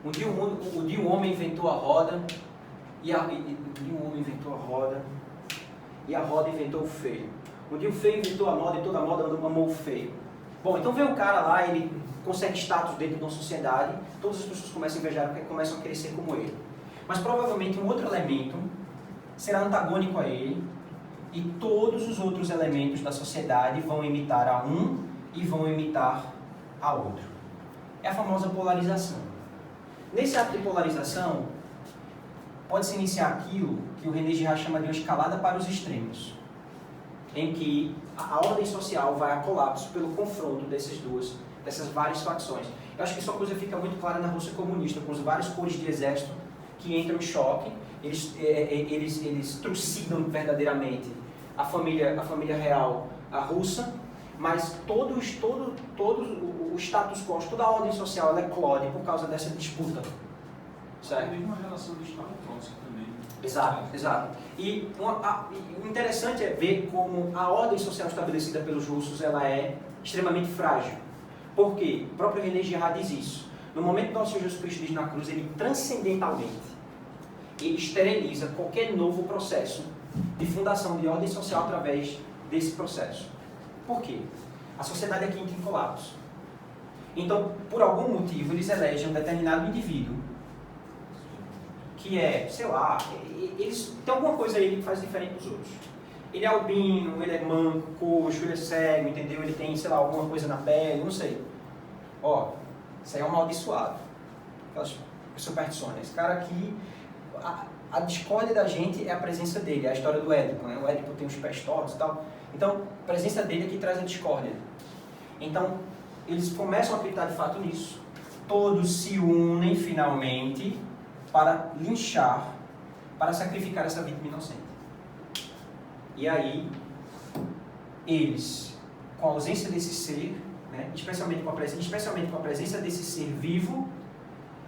um dia um homem inventou a roda e a roda inventou o feio. Um dia o feio inventou a moda e toda a moda amou o feio. Bom, então vem um cara lá, ele consegue status dentro de uma sociedade, todas as pessoas começam a invejar porque começam a querer ser como ele. Mas provavelmente um outro elemento será antagônico a ele e todos os outros elementos da sociedade vão imitar a um e vão imitar a outro. É a famosa polarização. Nesse ato de polarização, pode-se iniciar aquilo que o René Girard chama de uma escalada para os extremos, em que a ordem social vai a colapso pelo confronto dessas várias facções. Eu acho que isso é uma coisa que fica muito clara na Rússia comunista, com os vários cores de exército que entram em choque, eles trucidam verdadeiramente a família real, a russa, mas todo o status quo, toda a ordem social ela eclode por causa dessa disputa. Certo? É uma relação de Estado próximo também. Exato. E o interessante é ver como a ordem social estabelecida pelos russos ela é extremamente frágil. Por quê? O próprio René Girard diz isso. No momento que nosso Senhor Jesus Cristo diz na cruz, ele transcendentalmente ele esteriliza qualquer novo processo de fundação de ordem social através desse processo. Por quê? A sociedade aqui entra em colapso. Então, por algum motivo, eles elegem um determinado indivíduo que é, sei lá, eles tem alguma coisa aí que faz diferente dos outros. Ele é albino, ele é manco, coxo, ele é cego, entendeu? Ele tem, sei lá, alguma coisa na pele, não sei. Ó, isso aí é um amaldiçoado. Aquelas superstições. Esse cara aqui, a discórdia da gente é a presença dele, é a história do Édipo, né? O Édipo tem os pés tortos e tal. Então, a presença dele é que traz a discórdia. Então, eles começam a acreditar de fato nisso. Todos se unem finalmente para linchar, para sacrificar essa vítima inocente. E aí, eles, com a ausência desse ser, né, especialmente com a presença desse ser vivo,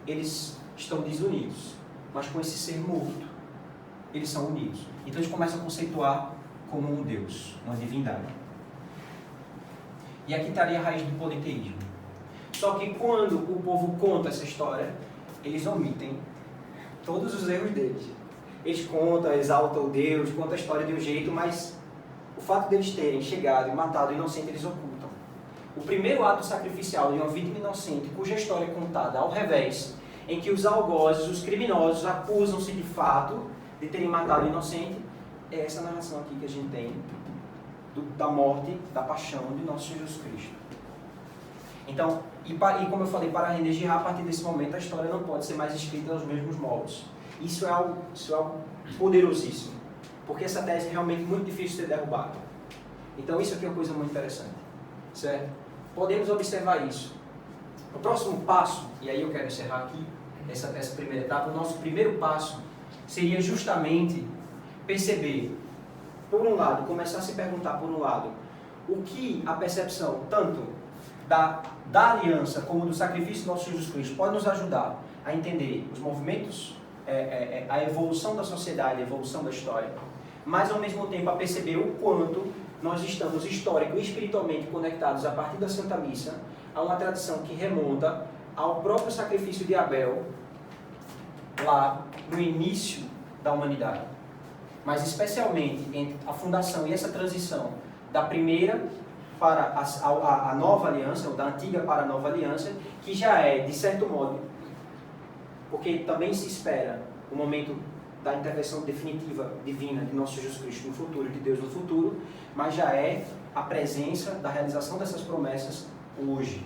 eles estão desunidos. Mas com esse ser morto, eles são unidos. Então eles começam a conceituar como um Deus, uma divindade. E aqui estaria a raiz do politeísmo. Só que quando o povo conta essa história, eles omitem todos os erros deles. Eles contam, exaltam o Deus, contam a história de um jeito, mas o fato deles terem chegado e matado o inocente, eles ocultam. O primeiro ato sacrificial de uma vítima inocente, cuja história é contada ao revés, em que os algozes, os criminosos, acusam-se de fato de terem matado o inocente, é essa narração aqui que a gente tem da morte, da paixão de nosso Jesus Cristo. Então, e como eu falei, para René Girard, a partir desse momento a história não pode ser mais escrita nos mesmos moldes. Isso é algo poderosíssimo, porque essa tese é realmente muito difícil de ser derrubada. Então isso aqui é uma coisa muito interessante, certo? Podemos observar isso. O próximo passo, e aí eu quero encerrar aqui, essa primeira etapa, o nosso primeiro passo seria justamente perceber, por um lado, começar a se perguntar, por um lado, o que a percepção, tanto da aliança como do sacrifício do nosso Jesus Cristo, pode nos ajudar a entender os movimentos, a evolução da sociedade, a evolução da história, mas ao mesmo tempo a perceber o quanto nós estamos histórico e espiritualmente conectados a partir da Santa Missa a uma tradição que remonta ao próprio sacrifício de Abel lá no início da humanidade. Mas especialmente entre a fundação e essa transição da primeira para a nova aliança, ou da antiga para a nova aliança, que já é, de certo modo, porque também se espera o momento da intervenção definitiva divina de nosso Jesus Cristo no futuro, de Deus no futuro, mas já é a presença da realização dessas promessas hoje.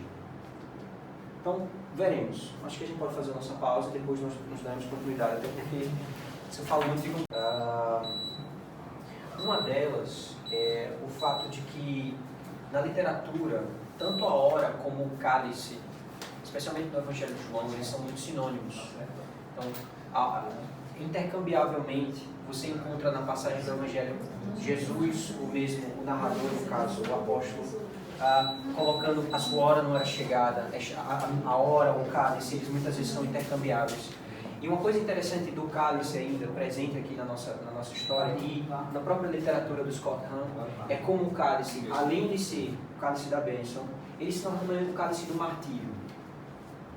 Então, veremos. Acho que a gente pode fazer a nossa pausa e depois nós daremos continuidade, até porque se eu falo muito, fica... Uma delas é o fato de que na literatura, tanto a hora como o cálice, especialmente no Evangelho de João, eles são muito sinônimos. Então, intercambiavelmente, você encontra na passagem do Evangelho Jesus, o mesmo, o narrador, no caso, o apóstolo, colocando a sua hora não era chegada, a hora, o cálice, eles muitas vezes são intercambiáveis. E uma coisa interessante do cálice ainda, presente aqui na nossa história, e na própria literatura do Scott Hahn, é como o cálice, além de ser o cálice da bênção, ele se torna também o cálice do martírio.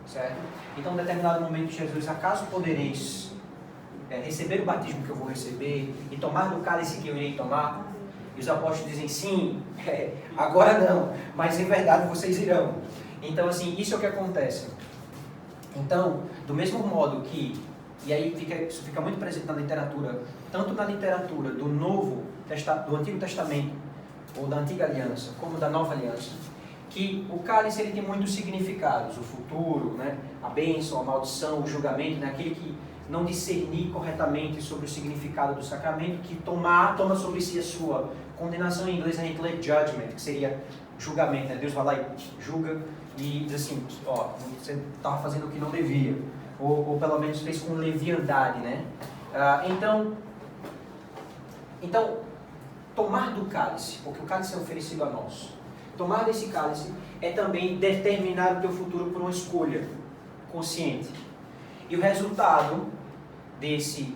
Certo? Então, em determinado momento, Jesus, acaso podereis receber o batismo que eu vou receber e tomar do cálice que eu irei tomar? E os apóstolos dizem, sim, agora não, mas em verdade vocês irão. Então, assim, isso é o que acontece. Então, do mesmo modo que, e aí isso fica muito presente na literatura, tanto na literatura do Antigo Testamento, ou da Antiga Aliança, como da Nova Aliança, que o cálice ele tem muitos significados, o futuro, né, a bênção, a maldição, o julgamento, né, aquele que não discernir corretamente sobre o significado do sacramento, que toma sobre si a sua condenação. Em inglês a gente lê judgment, que seria julgamento, né? Deus vai lá e julga e diz assim, ó, você estava fazendo o que não devia, ou pelo menos fez com leviandade, né? Então, tomar do cálice, porque o cálice é oferecido a nós, tomar desse cálice é também determinar o teu futuro por uma escolha consciente. E o resultado desse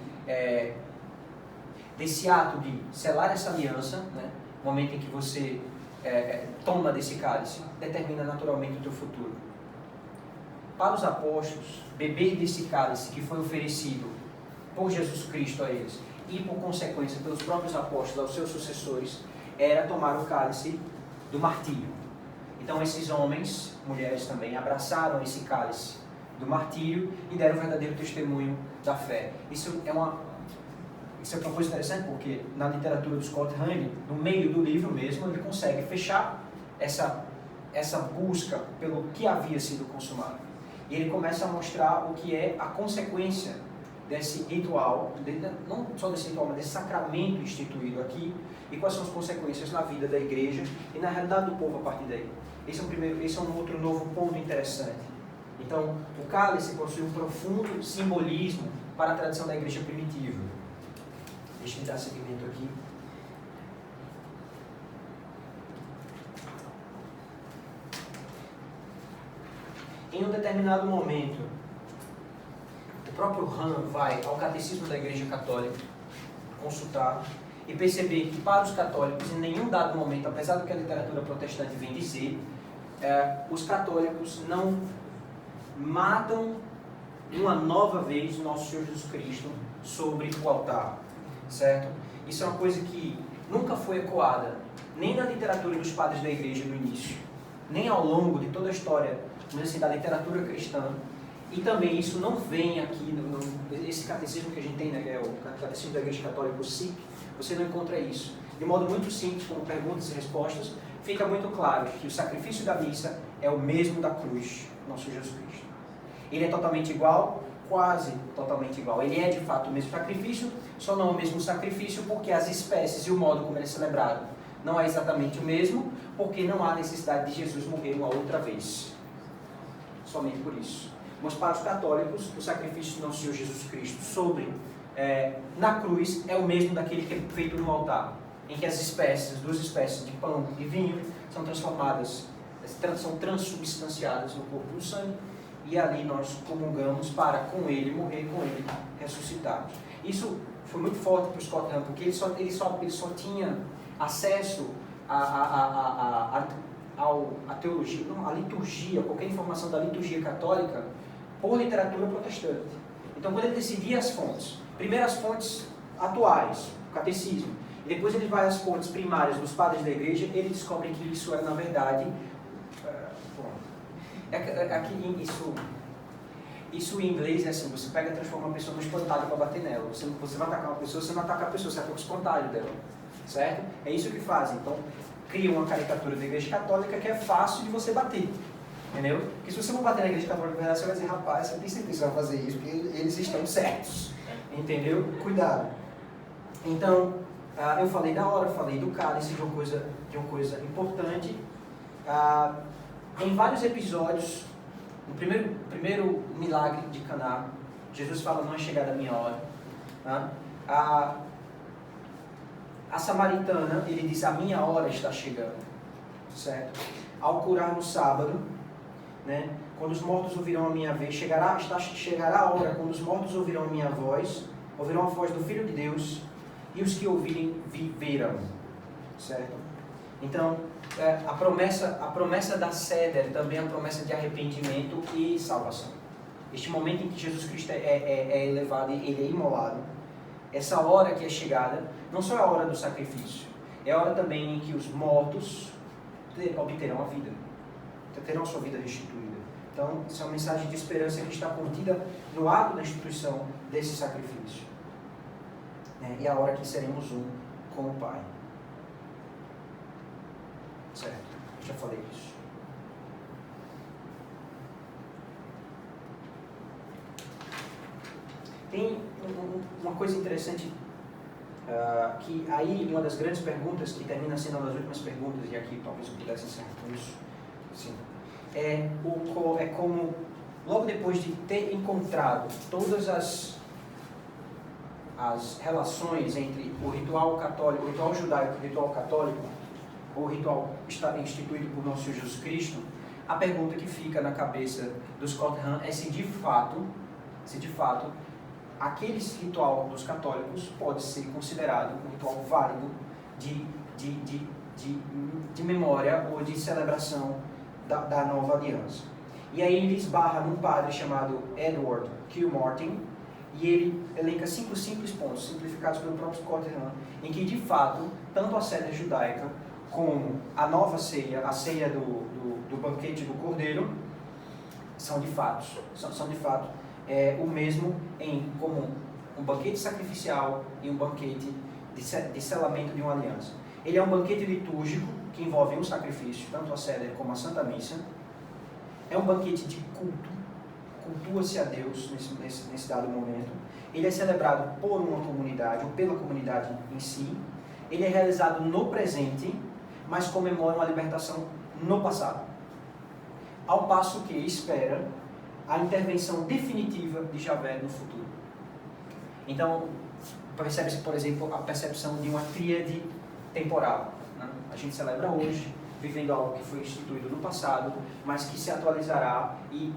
ato de selar essa aliança, né, no momento em que você toma desse cálice, determina naturalmente o teu futuro. Para os apóstolos, beber desse cálice que foi oferecido por Jesus Cristo a eles e, por consequência, pelos próprios apóstolos aos seus sucessores, era tomar o cálice do martírio. Então, esses homens, mulheres também, abraçaram esse cálice do martírio e deram o verdadeiro testemunho da fé. Isso é uma coisa interessante, porque na literatura do Scott Hahn, no meio do livro mesmo, ele consegue fechar essa busca pelo que havia sido consumado. E ele começa a mostrar o que é a consequência desse ritual, não só desse ritual, mas desse sacramento instituído aqui, e quais são as consequências na vida da igreja e na realidade do povo a partir daí. Esse é um outro novo ponto interessante. Então, o cálice possui um profundo simbolismo para a tradição da igreja primitiva. Deixa eu dar seguimento aqui. Em um determinado momento, o próprio Hahn vai ao Catecismo da Igreja Católica consultar e perceber que para os católicos, em nenhum dado momento, apesar do que a literatura protestante vem dizer, os católicos não matam uma nova vez o nosso Senhor Jesus Cristo sobre o altar, certo? Isso é uma coisa que nunca foi ecoada, nem na literatura dos padres da igreja no início, nem ao longo de toda a história, vamos dizer assim, da literatura cristã, e também isso não vem aqui, esse catecismo que a gente tem, né, que é o Catecismo da Igreja Católica, o CIC, você não encontra isso. De modo muito simples, como perguntas e respostas, fica muito claro que o sacrifício da missa é o mesmo da cruz, nosso Jesus Cristo. Ele é totalmente igual, quase totalmente igual. Ele é de fato o mesmo sacrifício, só não o mesmo sacrifício porque as espécies e o modo como ele é celebrado não é exatamente o mesmo, porque não há necessidade de Jesus morrer uma outra vez. Somente por isso. Mas para os católicos, o sacrifício de nosso Senhor Jesus Cristo na cruz é o mesmo daquele que é feito no altar, em que as duas espécies de pão e vinho são transformadas, são transubstanciadas no corpo e no sangue, e ali nós comungamos para com ele morrer, com ele ressuscitarmos. Isso foi muito forte para o Scott Hahn, porque ele só tinha acesso à teologia, não, à liturgia, qualquer informação da liturgia católica, por literatura protestante. Então, quando ele decidia as fontes, primeiro as fontes atuais, o catecismo, e depois ele vai às fontes primárias dos padres da igreja, ele descobre que isso é, na verdade, isso em inglês é assim, você pega e transforma uma pessoa no espantalho para bater nela. Você vai atacar uma pessoa, você não ataca a pessoa, você ataca o espantalho dela. Certo? É isso que fazem. Então, cria uma caricatura da igreja católica que é fácil de você bater. Entendeu? Porque se você não bater na igreja católica, na verdade, você vai dizer, rapaz, você tem certeza que você vai fazer isso, porque eles estão certos. Entendeu? Cuidado. Então, eu falei da hora, falei do cálice, de uma coisa importante. Em vários episódios, no primeiro milagre de Caná, Jesus fala, não é chegada a minha hora. A samaritana, ele diz, a minha hora está chegando. Certo? Ao curar no sábado, né, quando os mortos ouvirão a minha vez, chegará a hora quando os mortos ouvirão a minha voz, ouvirão a voz do Filho de Deus, e os que ouvirem viverão. Certo? Então, a promessa da ceder também é a promessa de arrependimento e salvação. Este momento em que Jesus Cristo é elevado e ele é imolado, essa hora que é chegada, não só é a hora do sacrifício, é a hora também em que os mortos obterão a vida, terão a sua vida restituída. Então, essa é uma mensagem de esperança que está contida no ato da instituição desse sacrifício. E a hora que seremos um com o Pai. Certo, já falei isso. Tem uma coisa interessante, que aí uma das grandes perguntas, que termina sendo uma das últimas perguntas, e aqui talvez eu pudesse encerrar com isso, assim, é como, logo depois de ter encontrado todas as relações entre o ritual católico, o ritual judaico e o ritual católico, ou o ritual instituído por nosso Senhor Jesus Cristo, a pergunta que fica na cabeça do Scott Hahn é se de fato, aquele ritual dos católicos pode ser considerado um ritual válido de memória ou de celebração da nova aliança. E aí ele esbarra num padre chamado Edward Kilmartin, e ele elenca 5 simples pontos, simplificados pelo próprio Scott Hahn, em que de fato, tanto a ceia judaica como a nova ceia, a ceia do banquete do Cordeiro, são de fato o mesmo como um banquete sacrificial e um banquete de selamento de uma aliança. Ele é um banquete litúrgico que envolve um sacrifício, tanto a ceia como a Santa Missa. É um banquete de culto, cultua-se a Deus nesse dado momento. Ele é celebrado por uma comunidade, ou pela comunidade em si. Ele é realizado no presente, mas comemora uma libertação no passado. Ao passo que espera a intervenção definitiva de Javé no futuro. Então, percebe-se, por exemplo, a percepção de uma tríade temporal. Né? A gente celebra hoje, vivendo algo que foi instituído no passado, mas que se atualizará e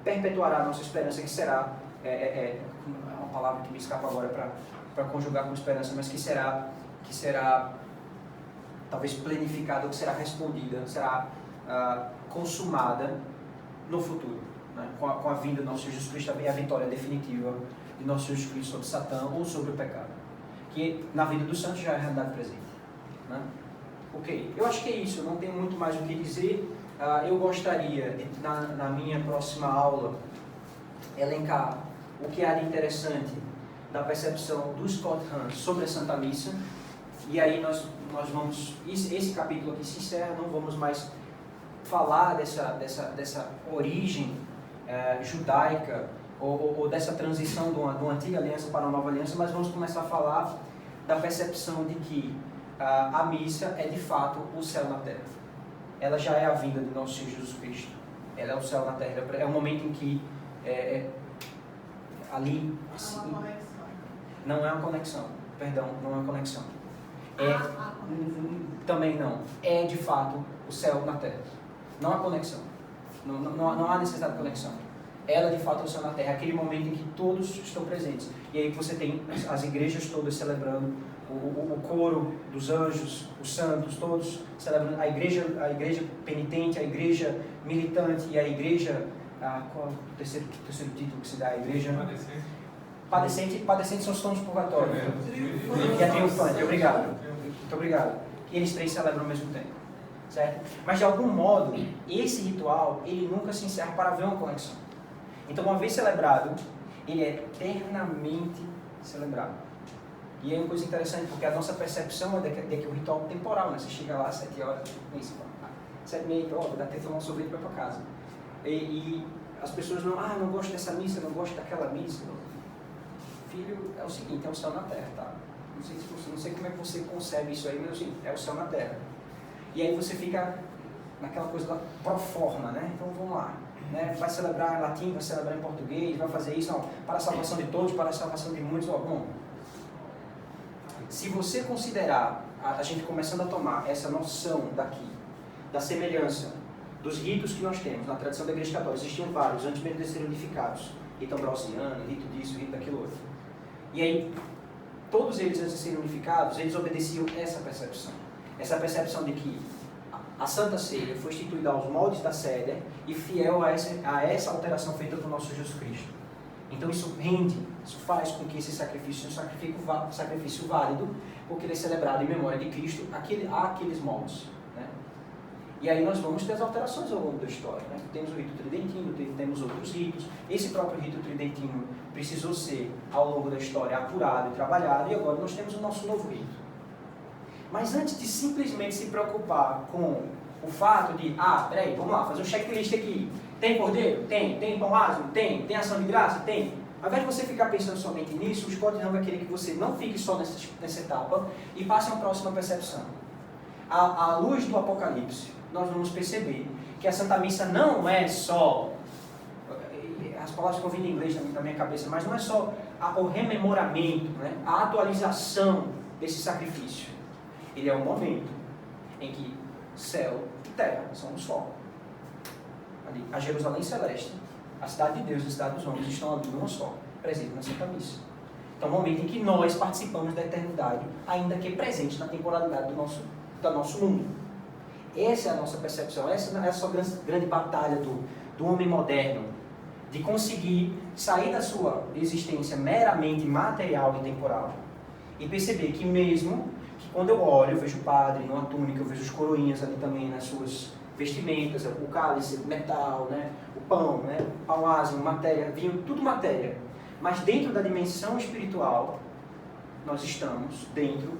perpetuará a nossa esperança, que será, é uma palavra que me escapa agora para conjugar com esperança, mas que será talvez planificada, ou que será respondida, será consumada no futuro, né? com a vinda do nosso Jesus Cristo e a vitória definitiva de nosso Jesus Cristo sobre Satã ou sobre o pecado, que na vida dos santos já é a realidade presente. Né? Ok, eu acho que é isso, eu não tenho muito mais o que dizer. Eu gostaria de, na minha próxima aula, elencar o que há de interessante da percepção do Scott Hahn sobre a Santa Missa, e aí nós vamos, esse capítulo aqui se encerra, não vamos mais falar dessa origem judaica ou dessa transição de uma antiga aliança para uma nova aliança, mas vamos começar a falar da percepção de que a missa é de fato o céu na terra. Ela já é a vinda do nosso Senhor Jesus Cristo. Ela é o céu na terra. É o momento em que ali, assim, não é uma conexão, perdão, não é uma conexão. Também não. É de fato o céu na terra. Não há conexão. Não há necessidade de conexão. Ela de fato é o céu na terra. É aquele momento em que todos estão presentes. E aí você tem as igrejas todas celebrando, o coro dos anjos, os santos, todos celebrando, a igreja penitente, a igreja militante e a igreja, qual é o terceiro título que se dá? A igreja padecente são os tons purgatórios. E a triunfante. Obrigado. Muito obrigado. E eles três celebram ao mesmo tempo. Certo? Mas de algum modo, esse ritual, ele nunca se encerra para haver uma conexão. Então, uma vez celebrado, ele é eternamente celebrado. E é uma coisa interessante, porque a nossa percepção é de que o ritual é temporal, né? Você chega lá às 7 horas, 7h30, dá tempo de tomar um sorvete para ir para casa. E as pessoas não gosto dessa missa, não gosto daquela missa. Filho, é o seguinte, é o céu na terra, tá? Não sei como é que você concebe isso aí, mas assim, é o céu na terra. E aí você fica naquela coisa da pro forma, né? Então vamos lá. Né? Vai celebrar em latim, vai celebrar em português, vai fazer isso, para a salvação de todos, para a salvação de muitos. Bom, se você considerar, a gente começando a tomar essa noção daqui, da semelhança dos ritos que nós temos na tradição da Igreja Católica, existiam vários, antes mesmo de serem unificados, rito ambrosiano, rito disso, rito daquilo outro. E aí, todos eles, antes de serem unificados, eles obedeciam essa percepção de que a Santa Ceia foi instituída aos moldes da Célia e fiel a essa alteração feita por nosso Jesus Cristo. Então isso faz com que esse sacrifício seja um sacrifício válido, porque ele é celebrado em memória de Cristo àqueles moldes. Né? E aí nós vamos ter as alterações ao longo da história. Né? Temos o rito tridentino, temos outros ritos. Esse próprio rito tridentino precisou ser, ao longo da história, apurado e trabalhado, e agora nós temos o nosso novo rito. Mas antes de simplesmente se preocupar com o fato de, peraí, vamos lá, fazer um checklist aqui. Tem cordeiro? Tem. Tem pão ázimo? Tem. Tem ação de graça? Tem. Ao invés de você ficar pensando somente nisso, o Scott Hahn vai querer que você não fique só nessa etapa e passe a uma próxima percepção. À luz do Apocalipse, nós vamos perceber que a Santa Missa não é só, as palavras que eu vi em inglês na minha cabeça, mas não é só o rememoramento, né? A atualização desse sacrifício. Ele é um momento em que céu e terra são um só. Ali, a Jerusalém Celeste, a cidade de Deus e a cidade dos homens estão ali numa só, presente na Santa Missa. Então é um momento em que nós participamos da eternidade, ainda que presente na temporalidade do nosso mundo. Essa é a nossa percepção, essa é a sua grande batalha do homem moderno, de conseguir sair da sua existência meramente material e temporal e perceber que mesmo que quando eu olho, eu vejo o padre numa túnica, eu vejo os coroinhas ali também nas suas vestimentas, o cálice, metal, né? O pão, né? Pão ázimo, matéria, vinho, tudo matéria. Mas dentro da dimensão espiritual, nós estamos dentro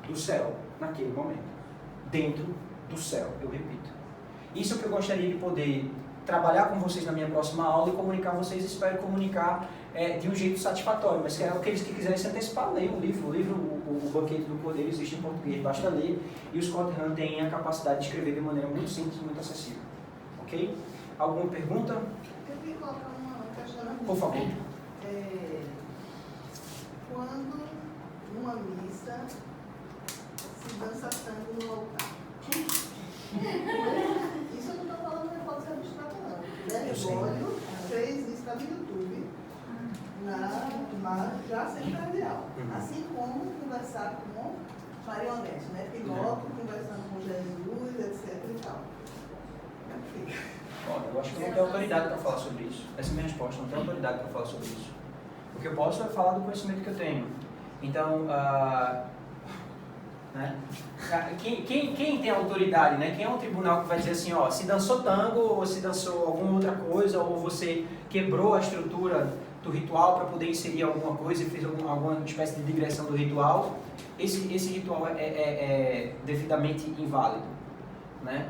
do céu, naquele momento. Dentro do céu, eu repito. Isso é o que eu gostaria de poder trabalhar com vocês na minha próxima aula e comunicar a vocês, espero comunicar de um jeito satisfatório, mas aqueles que quiserem se antecipar, leiam o livro. O Banquete do Cordeiro existe em português, basta ler, e o Scott Hahn tem a capacidade de escrever de maneira muito simples e muito acessível. Ok? Alguma pergunta? Eu queria colocar uma questão. Por favor. Quando numa missa se dança tango no altar. Isso eu não estou falando que pode ser abstrato, não. Bergoglio fez isso no YouTube, já secretarial. Assim como conversar com marionetes, né? Piloto conversando com Jesus, etc. e tal. Bom, eu acho que eu não tenho autoridade para falar sobre isso. Essa é a minha resposta, não tenho autoridade para falar sobre isso. O que eu posso é falar do conhecimento que eu tenho. Então, né? Quem tem autoridade, né? Quem é um tribunal que vai dizer assim, se dançou tango, ou se dançou alguma outra coisa, ou você quebrou a estrutura do ritual para poder inserir alguma coisa e fez alguma espécie de digressão do ritual, esse ritual é devidamente inválido, né?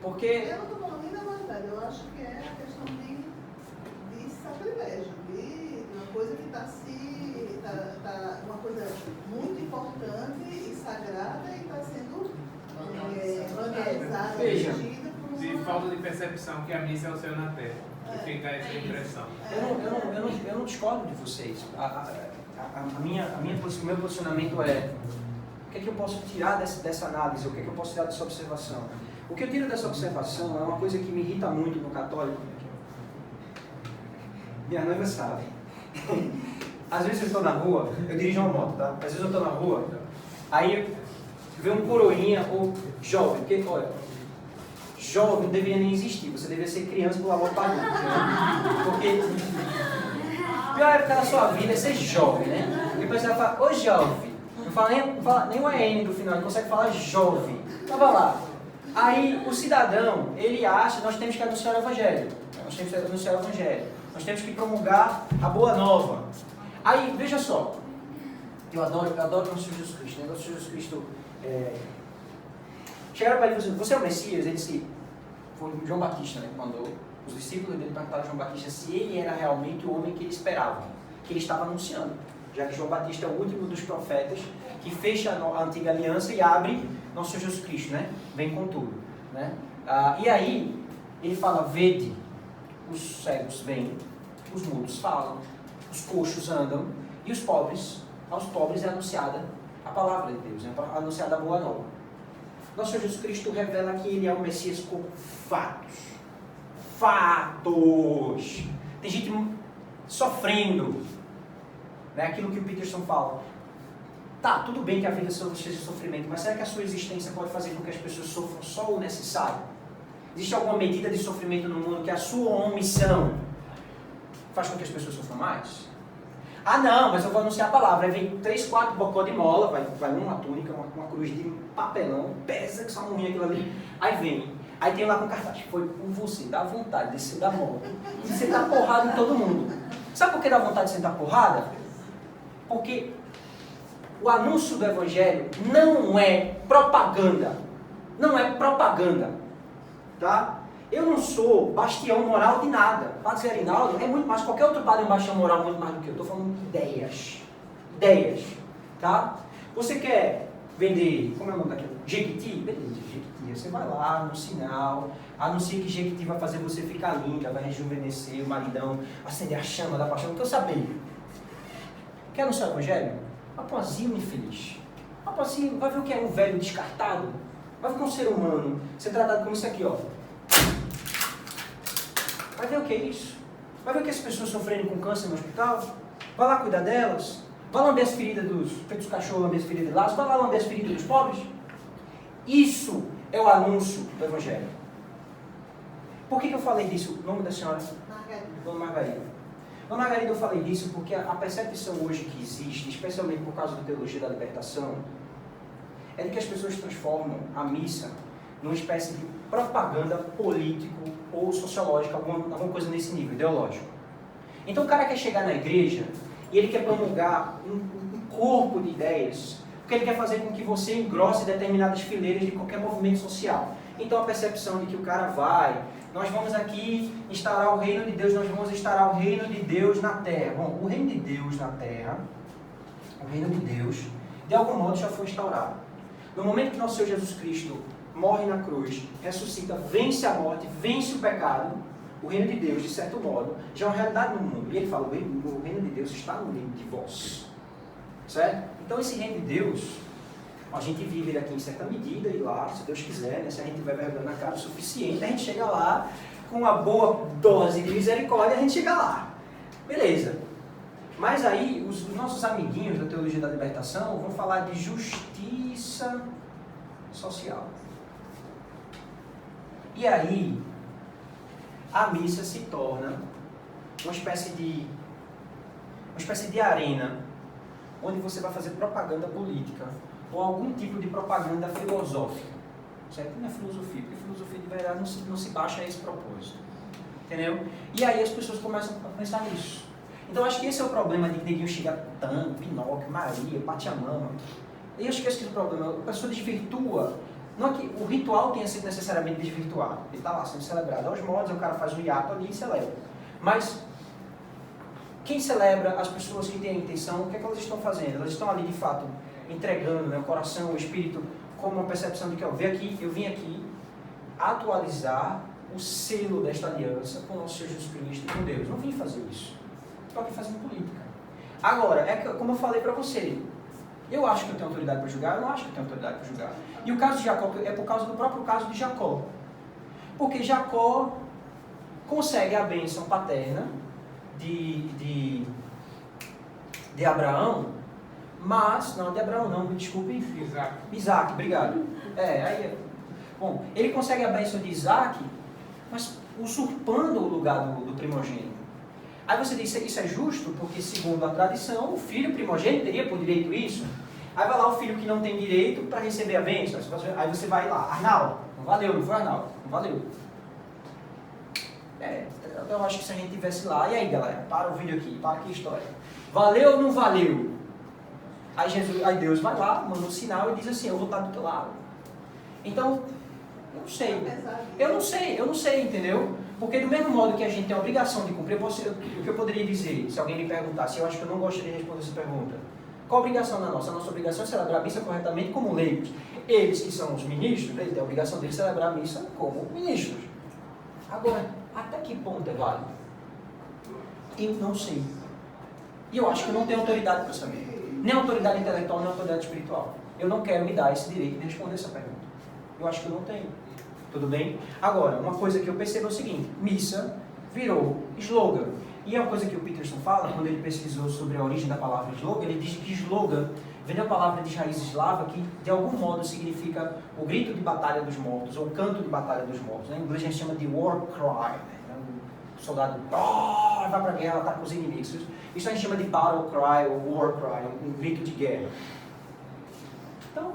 Porque... Eu não estou falando nem da validade, eu acho que é a questão de sacrilégio, de uma coisa que está uma coisa muito importante e sagrada e está sendo vandalizada, veja, mexida por um de falta de percepção que a missa é o céu na terra. E fica essa impressão. Eu não discordo de vocês. O meu posicionamento é: o que é que eu posso tirar dessa análise? O que é que eu posso tirar dessa observação? O que eu tiro dessa observação é uma coisa que me irrita muito no católico. Minha noiva sabe. Às vezes eu estou na rua, eu dirijo uma moto, tá? Às vezes eu estou na rua, aí vê um coroinha ou jovem, porque, olha, jovem não deveria nem existir, você deveria ser criança por amor para adulto, né? Porque a pior época da sua vida é ser jovem, né? Depois você vai falar, ô jovem, não fala nem o EN do final, não consegue falar jovem. Então vai lá. Aí o cidadão, ele acha que nós temos que anunciar o Evangelho, nós temos que anunciar o Evangelho, nós temos que promulgar a Boa Nova. Aí, veja só, eu adoro o nosso Jesus Cristo, né? Nosso Jesus Cristo, chegaram para ele e falaram, você é o Messias? Ele disse, foi João Batista, né, que mandou. Os discípulos dele perguntaram a João Batista se ele era realmente o homem que ele esperava, que ele estava anunciando, já que João Batista é o último dos profetas que fecha a antiga aliança e abre nosso Jesus Cristo, né? Vem com tudo, né? E aí, ele fala, vede, os cegos vêm, os mudos falam, os coxos andam, e aos pobres é anunciada a palavra de Deus, é anunciada a boa nova. Nosso Jesus Cristo revela que ele é o Messias com fatos. Fatos! Tem gente sofrendo, né? Aquilo que o Peterson fala. Tá, tudo bem que a vida seja sofrimento, mas será que a sua existência pode fazer com que as pessoas sofram só o necessário? Existe alguma medida de sofrimento no mundo que a sua omissão faz com que as pessoas sofram mais? Ah não, mas eu vou anunciar a palavra. Aí vem 3, 4 bocó de mola, vai uma túnica, uma cruz de papelão, pesa que essa morrinha aquilo ali. Aí vem, aí tem lá com cartaz, foi por você, dá vontade de descer da moto e você dá porrada em todo mundo. Sabe por que dá vontade de você dar porrada? Porque o anúncio do Evangelho não é propaganda. Não é propaganda. Tá? Eu não sou bastião moral de nada. Padre Zé Arinaldo é muito mais. Qualquer outro padre é um bastião moral muito mais do que eu. Estou falando de ideias. Ideias. Tá? Você quer vender, como é o nome daquilo? Jequiti? Beleza, Jequiti. Você vai lá no sinal, anuncia que Jequiti vai fazer você ficar linda, vai rejuvenescer o maridão, acender a chama da paixão. Porque eu sabia. Quer anunciar o Evangelho? Vai para um asilo infeliz. Vai para um asilo, vai ver o que é um velho descartado. Vai ver que é um ser humano ser tratado como isso aqui, ó. Vai ver o que é isso. Vai ver que as pessoas sofrendo com câncer no hospital. Vai lá cuidar delas. Vai lamber as feridas feitos cachorros, lamber as feridas de laço. Vai lá lamber as feridas dos pobres. Isso é o anúncio do Evangelho. Por que eu falei disso? O nome da senhora? Margarida. Dona Margarida. Dona Margarida, eu falei disso porque a percepção hoje que existe, especialmente por causa da teologia da libertação, é de que as pessoas transformam a missa numa espécie de propaganda político ou sociológica, alguma coisa nesse nível, ideológico. Então o cara quer chegar na igreja e ele quer promulgar um corpo de ideias, porque ele quer fazer com que você engrosse determinadas fileiras de qualquer movimento social. Então a percepção de que o cara vai, nós vamos aqui instaurar o reino de Deus, nós vamos instaurar o reino de Deus na terra. Bom, o reino de Deus na terra, o reino de Deus, de algum modo já foi instaurado. No momento que nosso Senhor Jesus Cristo morre na cruz, ressuscita, vence a morte, vence o pecado, o reino de Deus, de certo modo, já é uma realidade no mundo. E ele fala, o reino de Deus está no meio de vós. Certo? Então esse reino de Deus, a gente vive ele aqui em certa medida, e lá, se Deus quiser, né, se a gente vai vergonha na cara o suficiente, a gente chega lá, com uma boa dose de misericórdia, a gente chega lá. Beleza. Mas aí, os nossos amiguinhos da teologia da libertação vão falar de justiça social. E aí, a missa se torna uma espécie de arena onde você vai fazer propaganda política ou algum tipo de propaganda filosófica. Certo? Não é filosofia, porque filosofia de verdade não se baixa a esse propósito. Entendeu? E aí as pessoas começam a pensar nisso. Então acho que esse é o problema de que ninguém chega tanto, Pinóquio, Maria, Pachamama. Eu acho que esse é o problema. A pessoa desvirtua. Não é que o ritual tenha sido necessariamente desvirtuado. Ele está lá sendo celebrado aos modos, o cara faz um hiato ali e celebra. Mas quem celebra, as pessoas que têm a intenção, o que é que elas estão fazendo? Elas estão ali de fato entregando, né, o coração, o espírito, como uma percepção de que eu vim aqui atualizar o selo desta aliança com o nosso Senhor Jesus Cristo e com Deus. Não vim fazer isso. Estou aqui fazendo política. Agora, como eu falei para você, eu acho que eu tenho autoridade para julgar, eu não acho que eu tenho autoridade para julgar. E o caso de Jacó é por causa do próprio caso de Jacó. Porque Jacó consegue a bênção paterna de Abraão, mas, não, de Abraão não, me desculpe. Isaac, obrigado. Bom, ele consegue a bênção de Isaac, mas usurpando o lugar do primogênito. Aí você diz, isso é justo? Porque segundo a tradição, o filho primogênito teria por direito isso. Aí vai lá o filho que não tem direito para receber a bênção. Aí você vai lá, Arnaldo, não valeu, não foi Arnaldo, não valeu. Eu acho que se a gente tivesse lá, e aí galera, para o vídeo aqui, para aqui a história. Valeu ou não valeu? Aí Deus vai lá, manda um sinal e diz assim, eu vou estar do teu lado. Então, eu não sei, entendeu? Porque do mesmo modo que a gente tem a obrigação de cumprir, o que eu poderia dizer, se alguém me perguntasse, eu acho que eu não gostaria de responder essa pergunta. Qual a obrigação da nossa? A nossa obrigação é celebrar a missa corretamente como leigos. Eles que são os ministros, eles têm a obrigação de celebrar a missa como ministros. Agora, até que ponto é válido? Eu não sei. E eu acho que eu não tenho autoridade para saber. Nem autoridade intelectual, nem autoridade espiritual. Eu não quero me dar esse direito de responder essa pergunta. Eu acho que eu não tenho. Tudo bem? Agora, uma coisa que eu percebo é o seguinte, missa virou slogan. E é uma coisa que o Peterson fala, quando ele pesquisou sobre a origem da palavra slogan, ele diz que slogan vem da palavra de raiz eslava, que de algum modo significa o grito de batalha dos mortos, ou canto de batalha dos mortos. Em inglês a gente chama de war cry. O soldado vai para a guerra, ataca os inimigos. Isso a gente chama de battle cry ou war cry, um grito de guerra. Então,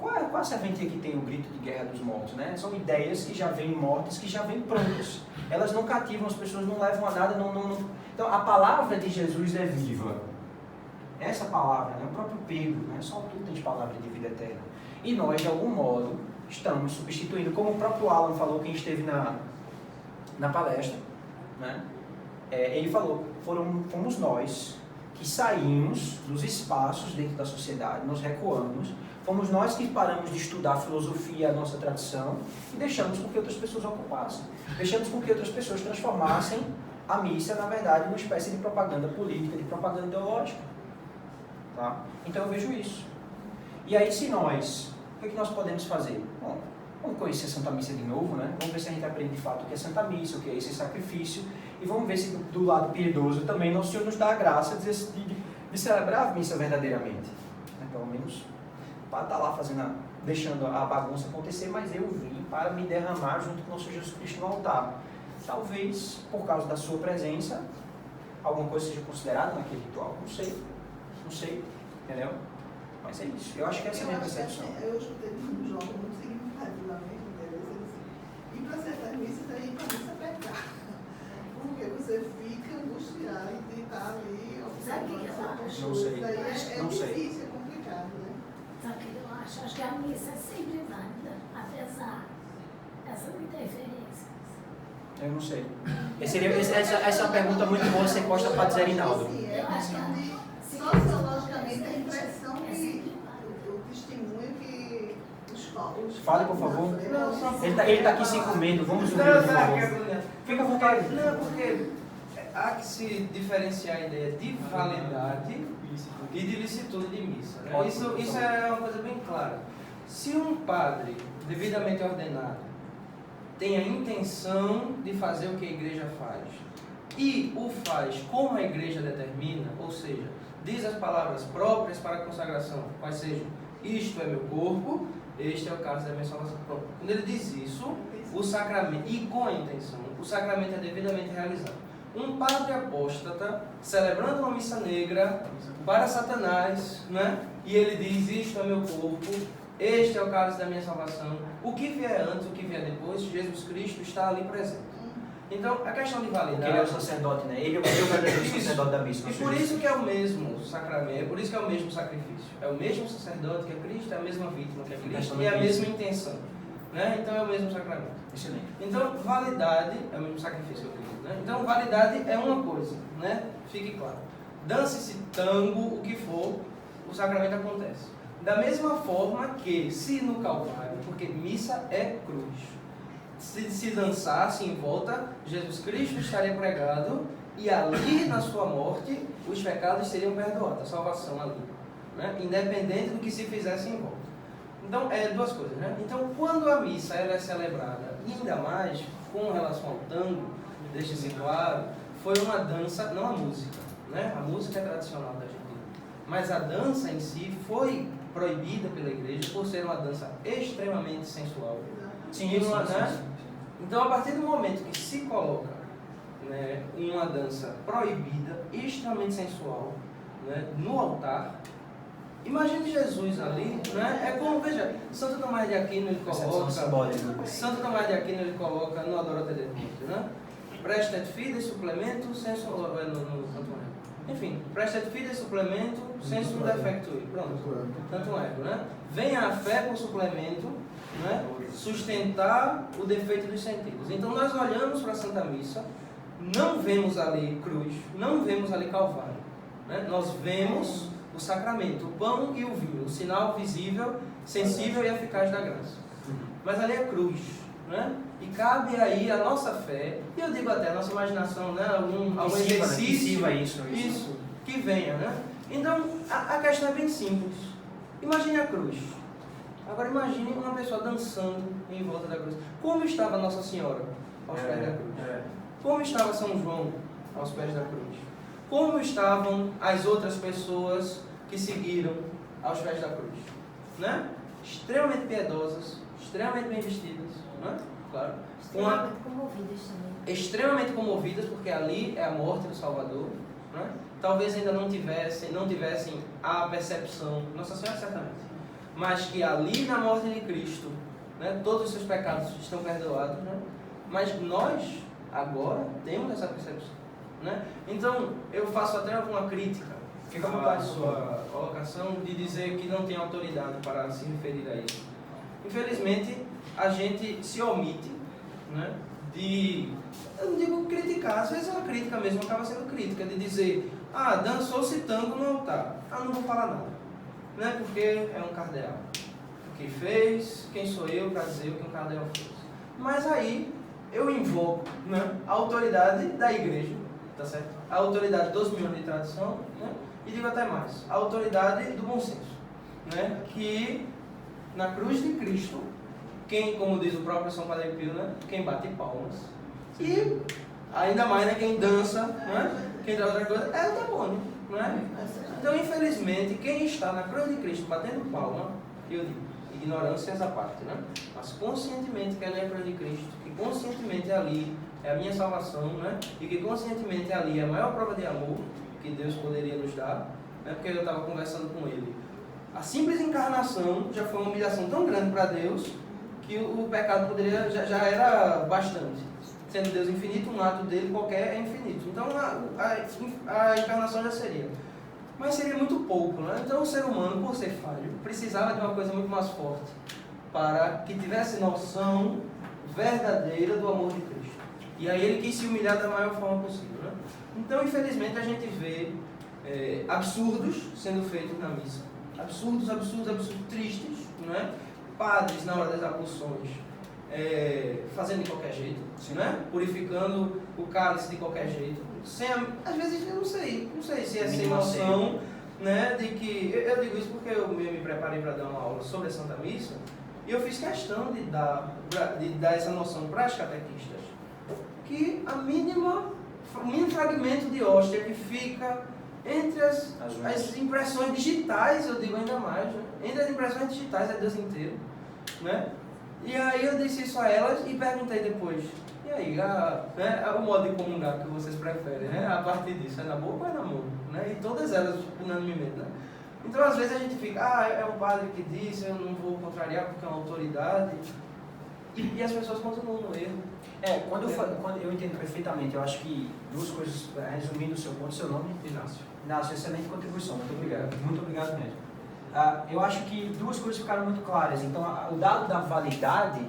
qual a serventia que tem o grito de guerra dos mortos? Né? São ideias que já vêm mortas, que já vêm prontas. Elas não cativam as pessoas, não levam a nada. Então, a palavra de Jesus é viva. Essa palavra, né? O próprio Pedro, né? Só tu tens palavra de vida eterna. E nós, de algum modo, estamos substituindo, como o próprio Alan falou, quem esteve na palestra, né? Ele falou, fomos nós que saímos dos espaços dentro da sociedade, nos recuamos, fomos nós que paramos de estudar a filosofia, a nossa tradição, e deixamos com que outras pessoas ocupassem. Deixamos com que outras pessoas transformassem a missa, na verdade, numa espécie de propaganda política, de propaganda ideológica. Tá? Então eu vejo isso. E aí, o que nós podemos fazer? Bom, vamos conhecer a Santa Missa de novo, né? Vamos ver se a gente aprende de fato o que é Santa Missa, o que é esse sacrifício, e vamos ver se do lado piedoso também Nosso Senhor nos dá a graça de celebrar a missa verdadeiramente. Né? Pelo menos para estar lá deixando a bagunça acontecer, mas eu vim para me derramar junto com o nosso Jesus Cristo no altar. Talvez, por causa da sua presença, alguma coisa seja considerada naquele ritual. Não sei, entendeu? Mas é isso. Eu acho que essa é a minha percepção. Eu escutei do João muito significativamente interessante. E para certas missas, aí para missa é pecado. Porque você fica angustiado de estar ali observando essa Não sei. É Não sei. difícil, é complicado, né? Sabe o que eu acho? Acho que a missa é sempre válida, apesar dessas interferências. Eu não sei. Essa é uma pergunta muito boa, você encosta para dizer, Rinaldo. Sim, é questão de, sociologicamente, a impressão que o testemunho que os Fale, por favor. Não, Ele está aqui se comendo, vamos ouvir, por favor. Fica à vontade. Não, porque há que se diferenciar a ideia de validade e de licitude de missa. Né? Isso é uma coisa bem clara. Se um padre devidamente ordenado tem a intenção de fazer o que a igreja faz e o faz como a igreja determina, ou seja, diz as palavras próprias para a consagração, quais sejam, isto é meu corpo, este é o cálice da minha salvação. Quando ele diz isso, o sacramento, e com a intenção, o sacramento é devidamente realizado. Um padre apóstata, celebrando uma missa negra para Satanás, né? E ele diz, isto é meu corpo, este é o cálice da minha salvação. O que vier antes, o que vier depois, Jesus Cristo está ali presente. Então, a questão de validade... Porque ele é o sacerdote, né? Ele é o verdadeiro sacerdote da missa. E por isso que é o mesmo sacramento, é por isso que é o mesmo sacrifício. É o mesmo sacerdote que é Cristo, é a mesma vítima que é Cristo e é a mesma intenção. Né? Então, é o mesmo sacramento. Excelente. Então, validade é o mesmo sacrifício que eu acredito. Né? Então, validade é uma coisa, né? Fique claro. Dance-se tango, o que for, o sacramento acontece. Da mesma forma que, se no Calvário, porque missa é cruz, se dançasse em volta, Jesus Cristo estaria pregado e ali na sua morte os pecados seriam perdoados, a salvação ali, né? Independente do que se fizesse em volta. Então, duas coisas, né? Então, quando a missa ela é celebrada, ainda mais com relação ao tango, deixe-se claro, foi uma dança, não a música, né? A música é tradicional da Argentina, mas a dança em si foi proibida pela igreja por ser uma dança extremamente sensual. Sim, Né? Então, a partir do momento que se coloca, né, uma dança proibida, extremamente sensual, né, no altar, imagine Jesus ali, né? É como, veja, Santo Tomás de Aquino ele coloca, Santo Tomás de Aquino ele coloca no Adoro Te Demonte, né? Prestet fide suplemento sensu enfim, prestet fide suplemento sensu defectui. Pronto, tanto um ego, né? Venha a fé por suplemento, né? Sustentar o defeito dos sentidos. Então nós olhamos para a Santa Missa, não vemos ali cruz, não vemos ali Calvário, né? Nós vemos o sacramento, o pão e o vinho, o sinal visível, sensível e eficaz da graça. Mas ali é cruz, né? E cabe aí a nossa fé, e eu digo até a nossa imaginação, né? Algum exercício, né? Isso, que venha, né? Então, a questão é bem simples. Imagine a cruz. Agora imagine uma pessoa dançando em volta da cruz. Como estava Nossa Senhora aos pés da cruz? Como estava São João aos pés da cruz? Como estavam as outras pessoas que seguiram aos pés da cruz? Né? Extremamente piedosas, extremamente bem vestidas, né? Claro. Extremamente comovidas também. Extremamente comovidas, porque ali é a morte do Salvador, né? Talvez ainda não tivessem a percepção, Nossa Senhora certamente, mas que ali na morte de Cristo, né, todos os seus pecados estão perdoados, né? Mas nós agora temos essa percepção, né? Então eu faço até alguma crítica à sua colocação de dizer que não tem autoridade para se referir a isso. Infelizmente a gente se omite, né, de, eu não digo criticar, às vezes é uma crítica mesmo, acaba sendo crítica, de dizer, dançou-se tango no altar, não vou falar nada, né, porque é um cardeal. O que fez, quem sou eu para dizer o que um cardeal fez? Mas aí eu invoco, né, a autoridade da igreja, tá certo? A autoridade dos 1000 anos de tradição, né, e digo até mais, a autoridade do bom senso, né, que na cruz de Cristo, quem, como diz o próprio São Padre Pio, né, quem bate palmas, e ainda mais, né, quem dança, né, quem traz outra coisa, é o demônio, né? Então, infelizmente, quem está na cruz de Cristo batendo palma, eu digo, ignorância essa parte, né? Mas conscientemente que ali é a cruz de Cristo, que conscientemente ali é a minha salvação, né? E que conscientemente ali é a maior prova de amor que Deus poderia nos dar, né? Porque eu estava conversando com ele. A simples encarnação já foi uma humilhação tão grande para Deus que o pecado poderia já era bastante. Sendo Deus infinito, um ato dele qualquer é infinito. Então a encarnação já seria. Mas seria muito pouco, né? Então o ser humano, por ser falho, precisava de uma coisa muito mais forte para que tivesse noção verdadeira do amor de Cristo. E aí ele quis se humilhar da maior forma possível, né? Então, infelizmente, a gente vê absurdos sendo feitos na missa. Absurdos, tristes, né? Padres, na hora das abluções, fazendo de qualquer jeito, né? Purificando o cálice de qualquer jeito. Às vezes eu não sei se é sem noção, né? De que, eu digo isso porque eu me preparei para dar uma aula sobre a Santa Missa e eu fiz questão de dar essa noção para as catequistas, que o mínimo fragmento de hóstia que fica entre as impressões digitais, eu digo ainda mais, né? Entre as impressões digitais é Deus inteiro, né? E aí eu disse isso a elas e perguntei depois, e aí, o modo de comungar que vocês preferem, né? A partir disso, é na boca ou é na mão? Né? E todas elas unanimemente, né? Então às vezes a gente fica, é um padre que disse, eu não vou contrariar porque é uma autoridade, e as pessoas continuam no erro. Quando eu entendo perfeitamente, eu acho que duas coisas, resumindo o seu ponto, seu nome? Inácio, excelente contribuição, muito obrigado mesmo. Eu acho que duas coisas ficaram muito claras. Então, o dado da validade,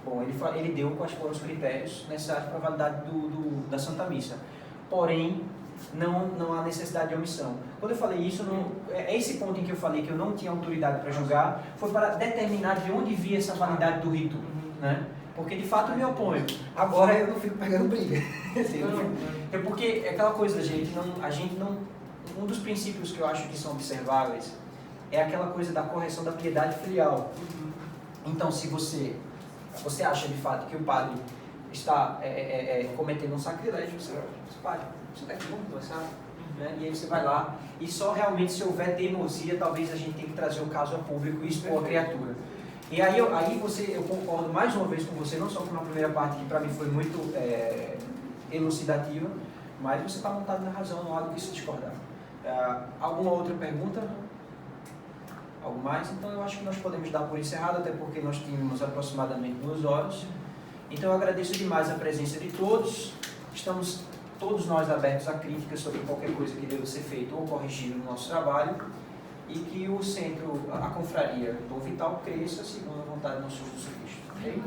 bom, ele deu quais foram os critérios necessários para a validade da Santa Missa. Porém, não há necessidade de omissão. Quando eu falei isso, é esse ponto em que eu falei que eu não tinha autoridade para julgar, foi para determinar de onde via essa validade do rito, né? Porque de fato eu me oponho. Agora eu não fico pegando briga. É porque é aquela coisa da gente não, um dos princípios que eu acho que são observáveis é aquela coisa da correção da piedade filial. Então, se você acha de fato que o padre está cometendo um sacrilégio, você padre, você está aqui, vamos conversar, né? E aí você vai lá, e só realmente se houver teimosia, talvez a gente tenha que trazer o caso a público e expor a criatura. E aí eu concordo mais uma vez com você, não só com a primeira parte que para mim foi muito elucidativa, mas você está montado na razão, não há do que se discordar. Alguma outra pergunta? Algo mais? Então eu acho que nós podemos dar por encerrado, até porque nós tínhamos aproximadamente 2 horas. Então eu agradeço demais a presença de todos. Estamos todos nós abertos a críticas sobre qualquer coisa que deva ser feito ou corrigido no nosso trabalho, e que o centro, a confraria Dom Vital, cresça segundo a vontade do nosso Jesus Cristo. Okay?